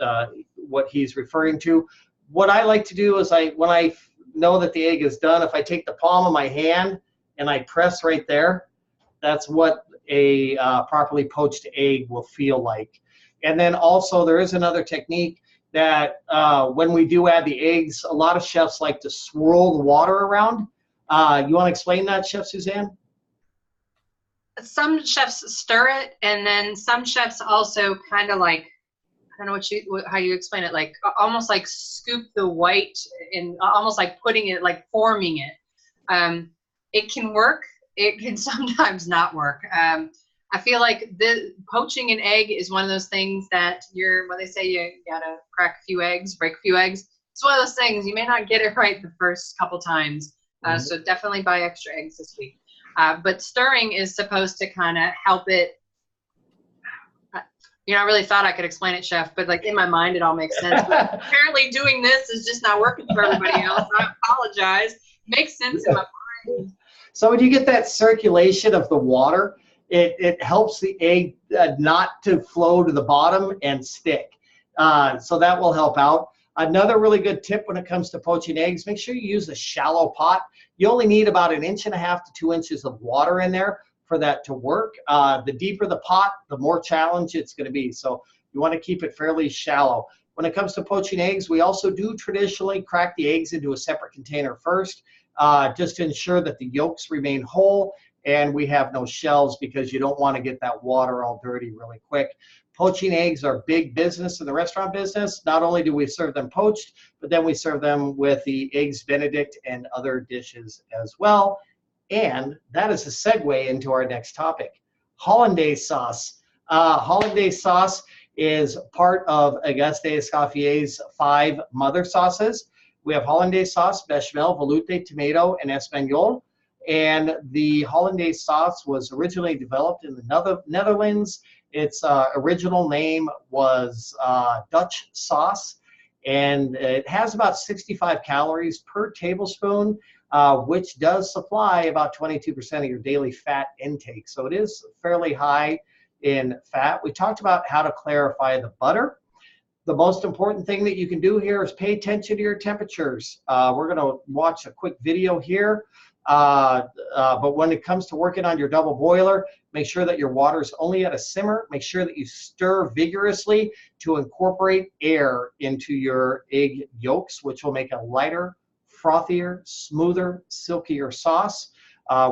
what he's referring to. What I like to do is when I know that the egg is done, if I take the palm of my hand and I press right there, that's what a properly poached egg will feel like. And then also there is another technique that when we do add the eggs, a lot of chefs like to swirl the water around. You want to explain that, Chef Suzanne? Some chefs stir it, and then some chefs also kind of like, I don't know how you explain it, like almost like scoop the white and almost like putting it, like forming it. It can work. It can sometimes not work. I feel like poaching an egg is one of those things that when they say you gotta crack a few eggs, break a few eggs, it's one of those things, you may not get it right the first couple times. So definitely buy extra eggs this week. But stirring is supposed to kind of help it. I really thought I could explain it, Chef, but like in my mind it all makes sense. But apparently doing this is just not working for everybody else. I apologize. Makes sense in my mind. So when you get that circulation of the water, it helps the egg not to flow to the bottom and stick. So that will help out. Another really good tip when it comes to poaching eggs, make sure you use a shallow pot. You only need about 1.5 inches to 2 inches of water in there for that to work. The deeper the pot, the more challenge it's going to be. So you want to keep it fairly shallow. When it comes to poaching eggs, we also do traditionally crack the eggs into a separate container first, just to ensure that the yolks remain whole and we have no shells, because you don't want to get that water all dirty really quick. Poaching eggs are big business in the restaurant business. Not only do we serve them poached, but then we serve them with the Eggs Benedict and other dishes as well. And that is a segue into our next topic, hollandaise sauce. Hollandaise sauce is part of Auguste Escoffier's 5 mother sauces. We have hollandaise sauce, bechamel, veloute, tomato, and espagnole. And the hollandaise sauce was originally developed in the Netherlands. Its original name was Dutch sauce, and it has about 65 calories per tablespoon, which does supply about 22% of your daily fat intake. So it is fairly high in fat. We talked about how to clarify the butter. The most important thing that you can do here is pay attention to your temperatures. We're going to watch a quick video here. But when it comes to working on your double boiler, make sure that your water is only at a simmer. Make sure that you stir vigorously to incorporate air into your egg yolks, which will make a lighter, frothier, smoother, silkier sauce,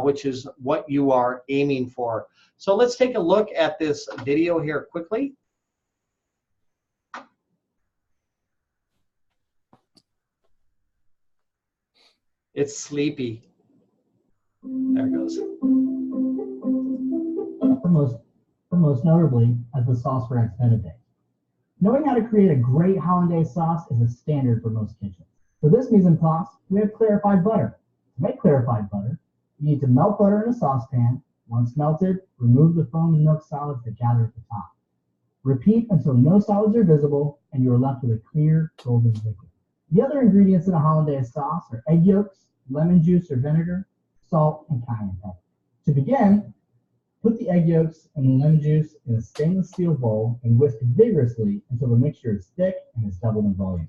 which is what you are aiming for. So let's take a look at this video here quickly. It's sleepy. There it goes. Most notably as the sauce for Eggs Benedict. Knowing how to create a great hollandaise sauce is a standard for most kitchens. For this mise en place, we have clarified butter. To make clarified butter, you need to melt butter in a saucepan. Once melted, remove the foam and milk solids that gather at the top. Repeat until no solids are visible and you are left with a clear, golden liquid. The other ingredients in a hollandaise sauce are egg yolks, lemon juice or vinegar, salt, and cayenne pepper. To begin, put the egg yolks and the lemon juice in a stainless steel bowl and whisk vigorously until the mixture is thick and has doubled in volume.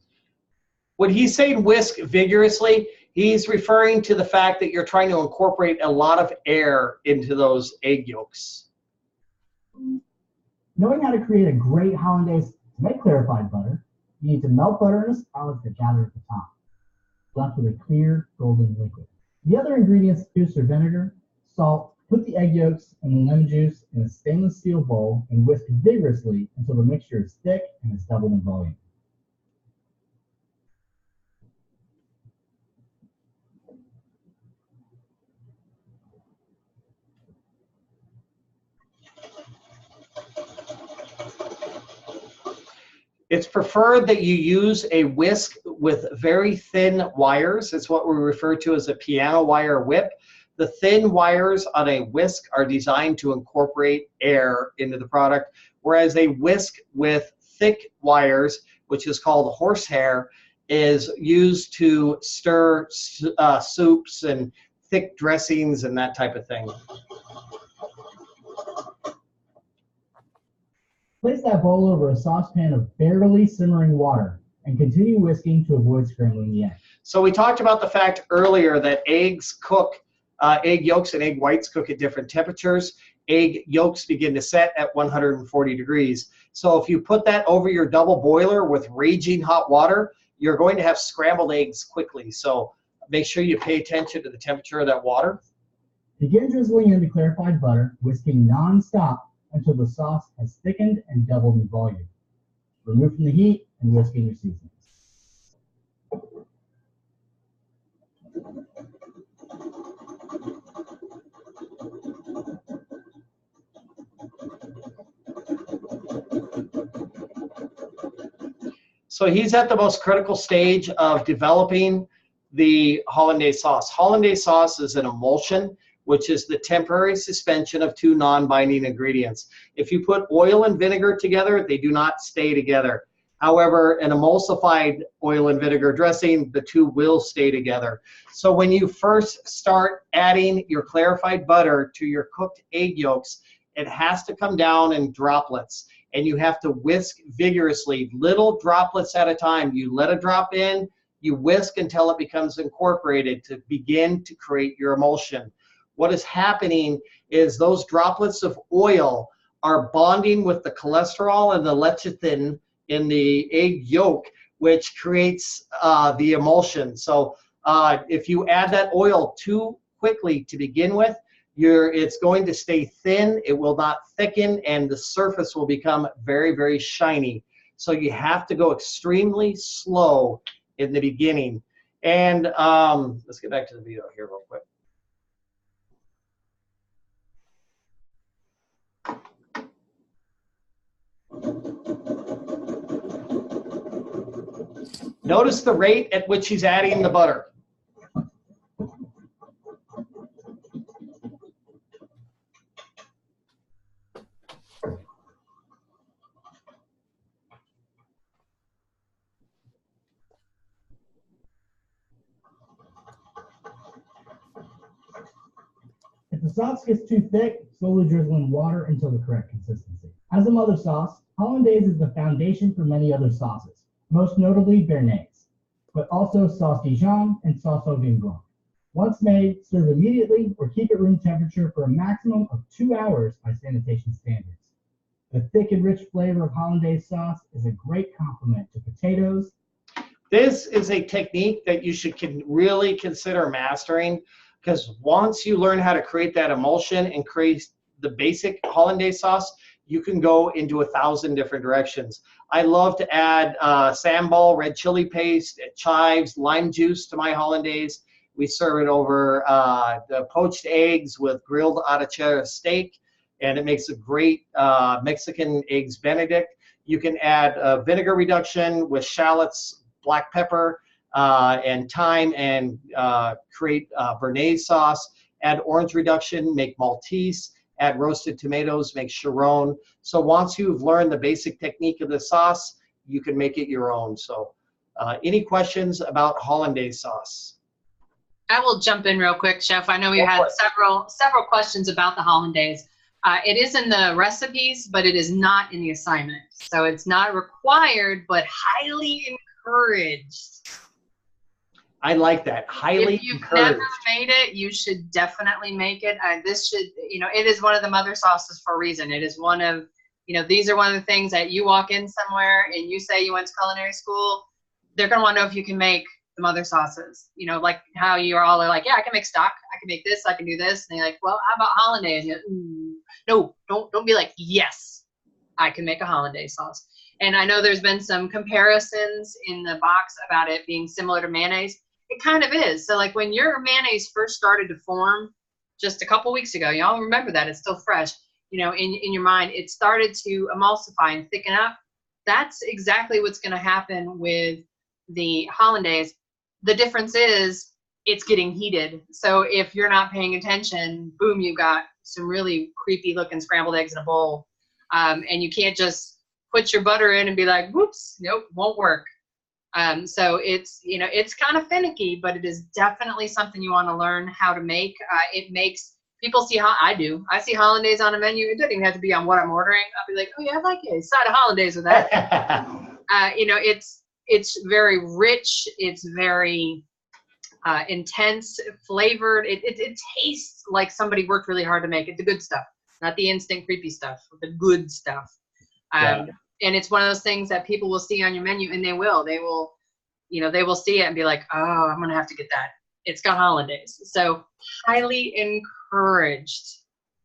When he's saying whisk vigorously, he's referring to the fact that you're trying to incorporate a lot of air into those egg yolks. Knowing how to create a great hollandaise to make clarified butter, you need to melt butter in a solid to gather at the top, left with a clear golden liquid. The other ingredients, juice or vinegar, salt. Put the egg yolks and the lemon juice in a stainless steel bowl and whisk vigorously until the mixture is thick and has doubled in volume. It's preferred that you use a whisk with very thin wires. It's what we refer to as a piano wire whip. The thin wires on a whisk are designed to incorporate air into the product, whereas a whisk with thick wires, which is called horsehair, is used to stir soups and thick dressings and that type of thing. Place that bowl over a saucepan of barely simmering water and continue whisking to avoid scrambling the egg. So we talked about the fact earlier that eggs cook, egg yolks and egg whites cook at different temperatures. Egg yolks begin to set at 140 degrees. So if you put that over your double boiler with raging hot water, you're going to have scrambled eggs quickly. So make sure you pay attention to the temperature of that water. Begin drizzling in the clarified butter, whisking non-stop until the sauce has thickened and doubled in volume. Remove from the heat and whisk in your seasonings. So he's at the most critical stage of developing the hollandaise sauce. Hollandaise sauce is an emulsion, which is the temporary suspension of two non-binding ingredients. If you put oil and vinegar together, they do not stay together. However, an emulsified oil and vinegar dressing, the two will stay together. So when you first start adding your clarified butter to your cooked egg yolks, it has to come down in droplets, and you have to whisk vigorously, little droplets at a time. You let a drop in, you whisk until it becomes incorporated to begin to create your emulsion. What is happening is those droplets of oil are bonding with the cholesterol and the lecithin in the egg yolk, which creates the emulsion. So if you add that oil too quickly to begin with, it's going to stay thin, it will not thicken, and the surface will become very, very shiny. So you have to go extremely slow in the beginning. And let's get back to the video here real quick. Notice the rate at which he's adding the butter. If the sauce gets too thick, slowly drizzle in water until the correct consistency. As a mother sauce, hollandaise is the foundation for many other sauces, most notably béarnaise, but also sauce Dijon and sauce au vin blanc. Once made, serve immediately or keep at room temperature for a maximum of 2 hours by sanitation standards. The thick and rich flavor of hollandaise sauce is a great complement to potatoes. This is a technique that you should really consider mastering, because once you learn how to create that emulsion and create the basic hollandaise sauce, you can go into 1,000 different directions. I love to add sambal, red chili paste, chives, lime juice to my hollandaise. We serve it over the poached eggs with grilled arrachera steak, and it makes a great Mexican eggs Benedict. You can add vinegar reduction with shallots, black pepper, and thyme, and create béarnaise sauce. Add orange reduction, make Maltese. Add roasted tomatoes, make Chiron. So once you've learned the basic technique of the sauce, you can make it your own. So any questions about hollandaise sauce? I will jump in real quick, Chef. I know we had several questions about the hollandaise. It is in the recipes, but it is not in the assignment. So it's not required, but highly encouraged. I like that. Highly If you've encouraged. never made it, you should definitely make it. This should, it is one of the mother sauces for a reason. It is one of, these are one of the things that you walk in somewhere and you say you went to culinary school, they're going to want to know if you can make the mother sauces. Like how you all are like, yeah, I can make stock. I can make this. I can do this. And they're like, well, how about hollandaise? And you're like, no, don't be like, yes, I can make a hollandaise sauce. And I know there's been some comparisons in the box about it being similar to mayonnaise. It kind of is. So like when your mayonnaise first started to form just a couple weeks ago, y'all remember that, it's still fresh, in your mind, it started to emulsify and thicken up. That's exactly what's going to happen with the hollandaise. The difference is it's getting heated. So if you're not paying attention, boom, you've got some really creepy looking scrambled eggs in a bowl. And you can't just put your butter in and be like, whoops, nope, won't work. So it's, it's kind of finicky, but it is definitely something you want to learn how to make. It makes people see how I see hollandaise on a menu. It doesn't even have to be on what I'm ordering. I'll be like, oh yeah, I like a side of hollandaise with that. It's very rich. It's very intense, flavored. It tastes like somebody worked really hard to make it. The good stuff, not the instant creepy stuff, the good stuff. And it's one of those things that people will see on your menu, and they will see it and be like, oh, I'm going to have to get that. It's got hollandaise. So highly encouraged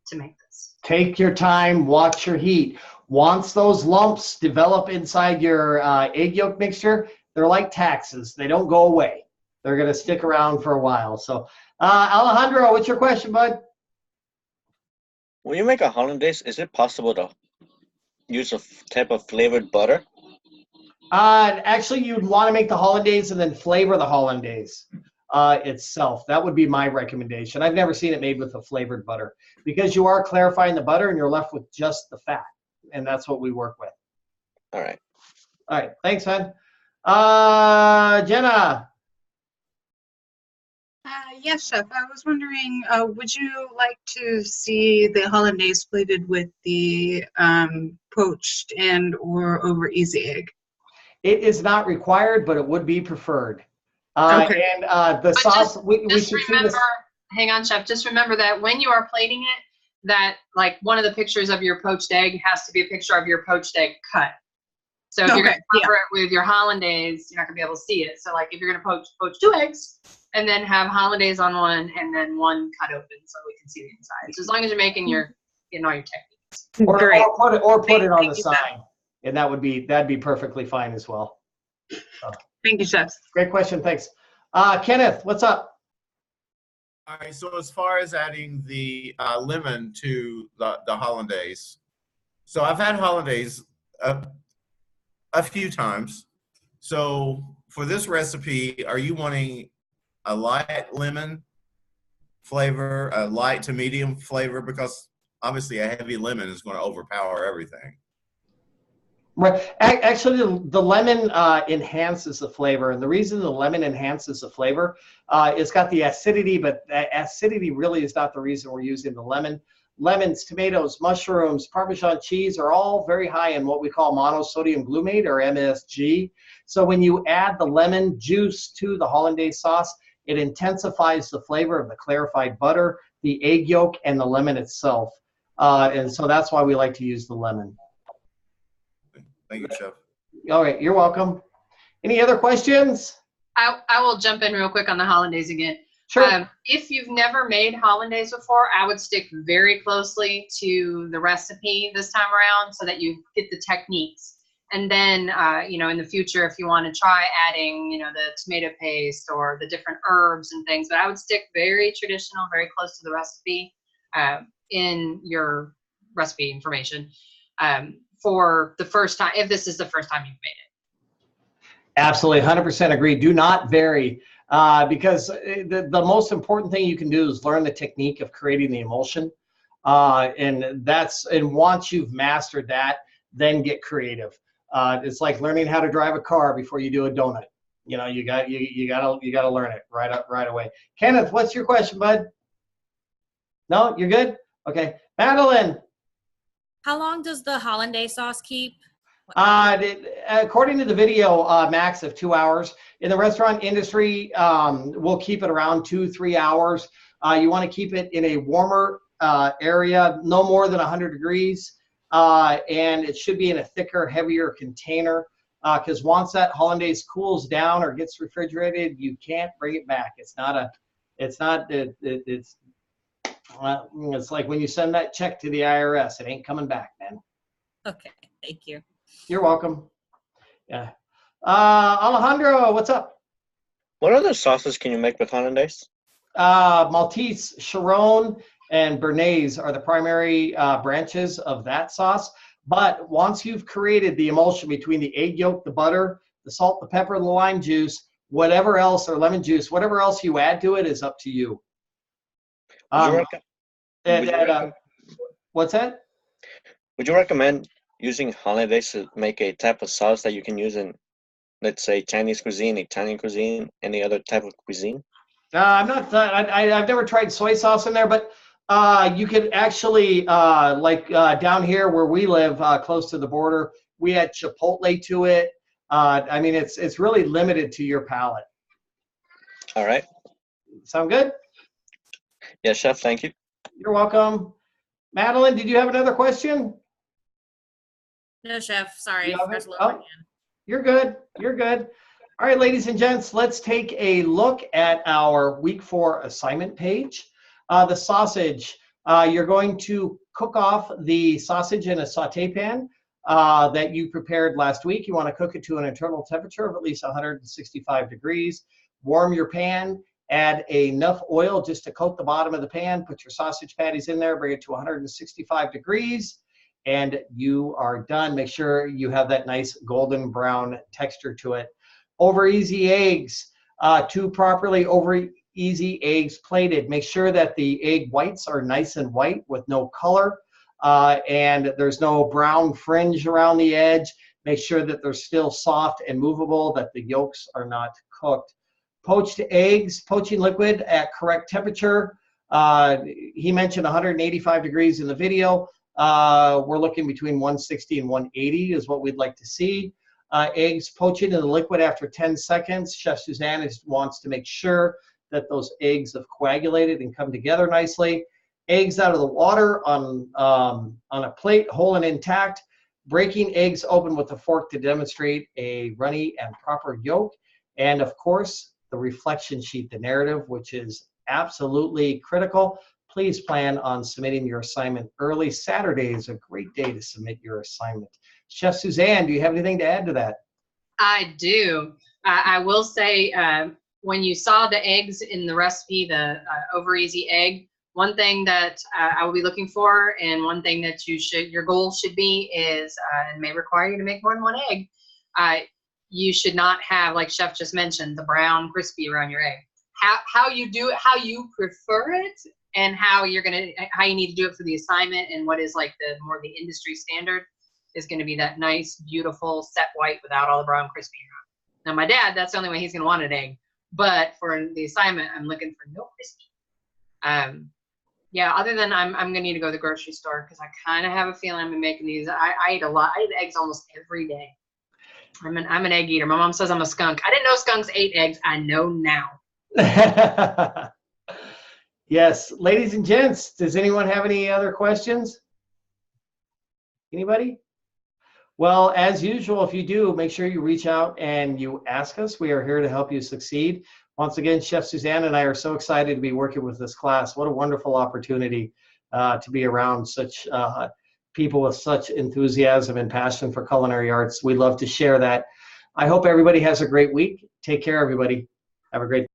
to make this. Take your time, watch your heat. Once those lumps develop inside your egg yolk mixture, they're like taxes. They don't go away. They're going to stick around for a while. So Alejandro, what's your question, bud? When you make a hollandaise, is it possible to use a type of flavored butter? Actually, you'd want to make the hollandaise and then flavor the hollandaise itself. That would be my recommendation. I've never seen it made with a flavored butter because you are clarifying the butter and you're left with just the fat. And that's what we work with. All right. All right. Thanks, hon. Jenna. Yes, Chef. I was wondering, would you like to see the hollandaise plated with the poached and or over easy egg? It is not required, but it would be preferred. Okay. And the sauce, we should remember, see this. hang on, Chef. Just remember that when you are plating it, that like one of the pictures of your poached egg has to be a picture of your poached egg cut. So if you're going to cover it with your hollandaise, you're not going to be able to see it. So like if you're going to poach 2 eggs and then have hollandaise on one and then one cut open so we can see the inside. So as long as you're making all your techniques. Or put it on the sign. And that'd be perfectly fine as well. So. Thank you, Chef. Great question. Thanks. Kenneth, what's up? All right. So as far as adding the lemon to the hollandaise, so I've had hollandaise a few times. So for this recipe, are you wanting a light lemon flavor, a light to medium flavor? Because obviously a heavy lemon is going to overpower everything. Right. Actually, the lemon enhances the flavor. And the reason the lemon enhances the flavor, it's got the acidity, but the acidity really is not the reason we're using the lemon. Lemons, tomatoes, mushrooms, Parmesan cheese are all very high in what we call monosodium glutamate or MSG. So when you add the lemon juice to the hollandaise sauce, it intensifies the flavor of the clarified butter, the egg yolk, and the lemon itself. And so that's why we like to use the lemon. Thank you, Chef. All right, you're welcome. Any other questions? I will jump in real quick on the hollandaise again. Sure. If you've never made hollandaise before, I would stick very closely to the recipe this time around so that you get the techniques. And then, in the future, if you want to try adding, the tomato paste or the different herbs and things, but I would stick very traditional, very close to the recipe in your recipe information for the first time, if this is the first time you've made it. Absolutely, 100% agree. Do not vary. Because the most important thing you can do is learn the technique of creating the emulsion. And once you've mastered that, then get creative. It's like learning how to drive a car before you do a donut. You know, you gotta learn it right away. Kenneth, what's your question, bud? No, you're good? Okay. Madeline. How long does the hollandaise sauce keep? According to the video, max of 2 hours. In the restaurant industry, we'll keep it around 2-3 hours. You want to keep it in a warmer area, no more than 100 degrees, and it should be in a thicker, heavier container. Because once that hollandaise cools down or gets refrigerated, you can't bring it back. It's like when you send that check to the IRS, it ain't coming back, man. Okay, thank you. You're welcome. Yeah. Alejandro, what's up? What other sauces can you make with hollandaise? Maltese, Chiron, and Bernaise are the primary branches of that sauce. But once you've created the emulsion between the egg yolk, the butter, the salt, the pepper, the lime juice, whatever else, or lemon juice, whatever else you add to it is up to you. What's that? Would you recommend using hollandaise to make a type of sauce that you can use in, let's say, Chinese cuisine, Italian cuisine, any other type of cuisine? I'm not. I've never tried soy sauce in there, but you could actually, down here where we live, close to the border, we add chipotle to it. I mean, it's really limited to your palate. All right. Sound good? Yes, Chef. Thank you. You're welcome. Madeline, did you have another question? No, Chef. Sorry. You're good. You're good. All right, ladies and gents, let's take a look at our week 4 assignment page. The sausage, you're going to cook off the sausage in a saute pan that you prepared last week. You want to cook it to an internal temperature of at least 165 degrees. Warm your pan, add enough oil just to coat the bottom of the pan. Put your sausage patties in there, bring it to 165 degrees, and you are done. Make sure you have that nice golden brown texture to it. Over easy eggs, 2 properly over easy eggs plated. Make sure that the egg whites are nice and white with no color and there's no brown fringe around the edge. Make sure that they're still soft and movable, that the yolks are not cooked. Poached eggs, poaching liquid at correct temperature. He mentioned 185 degrees in the video. We're looking between 160 and 180 is what we'd like to see. Eggs poaching in the liquid after 10 seconds. Chef Suzanne wants to make sure that those eggs have coagulated and come together nicely. Eggs out of the water on a plate, whole and intact. Breaking eggs open with a fork to demonstrate a runny and proper yolk. And of course, the reflection sheet, the narrative, which is absolutely critical. Please plan on submitting your assignment early. Saturday is a great day to submit your assignment. Chef Suzanne, do you have anything to add to that? I do. I will say, when you saw the eggs in the recipe, the over easy egg, one thing that I will be looking for, and one thing that your goal should be is, and may require you to make more than 1 egg, you should not have, like Chef just mentioned, the brown crispy around your egg. How you do it, how you prefer it, and how you need to do it for the assignment, and what is like the industry standard is going to be that nice, beautiful set white without all the brown crispy around. Now my dad, that's the only way he's going to want an egg. But for the assignment, I'm looking for no crispy. Yeah, other than I'm going to need to go to the grocery store because I kind of have a feeling I'm making these. I eat a lot. I eat eggs almost every day. I'm an egg eater. My mom says I'm a skunk. I didn't know skunks ate eggs. I know now. Yes, ladies and gents, does anyone have any other questions? Anybody? Well, as usual, if you do, make sure you reach out and you ask us. We are here to help you succeed. Once again, Chef Suzanne and I are so excited to be working with this class. What a wonderful opportunity to be around such people with such enthusiasm and passion for culinary arts. We love to share that. I hope everybody has a great week. Take care, everybody. Have a great day.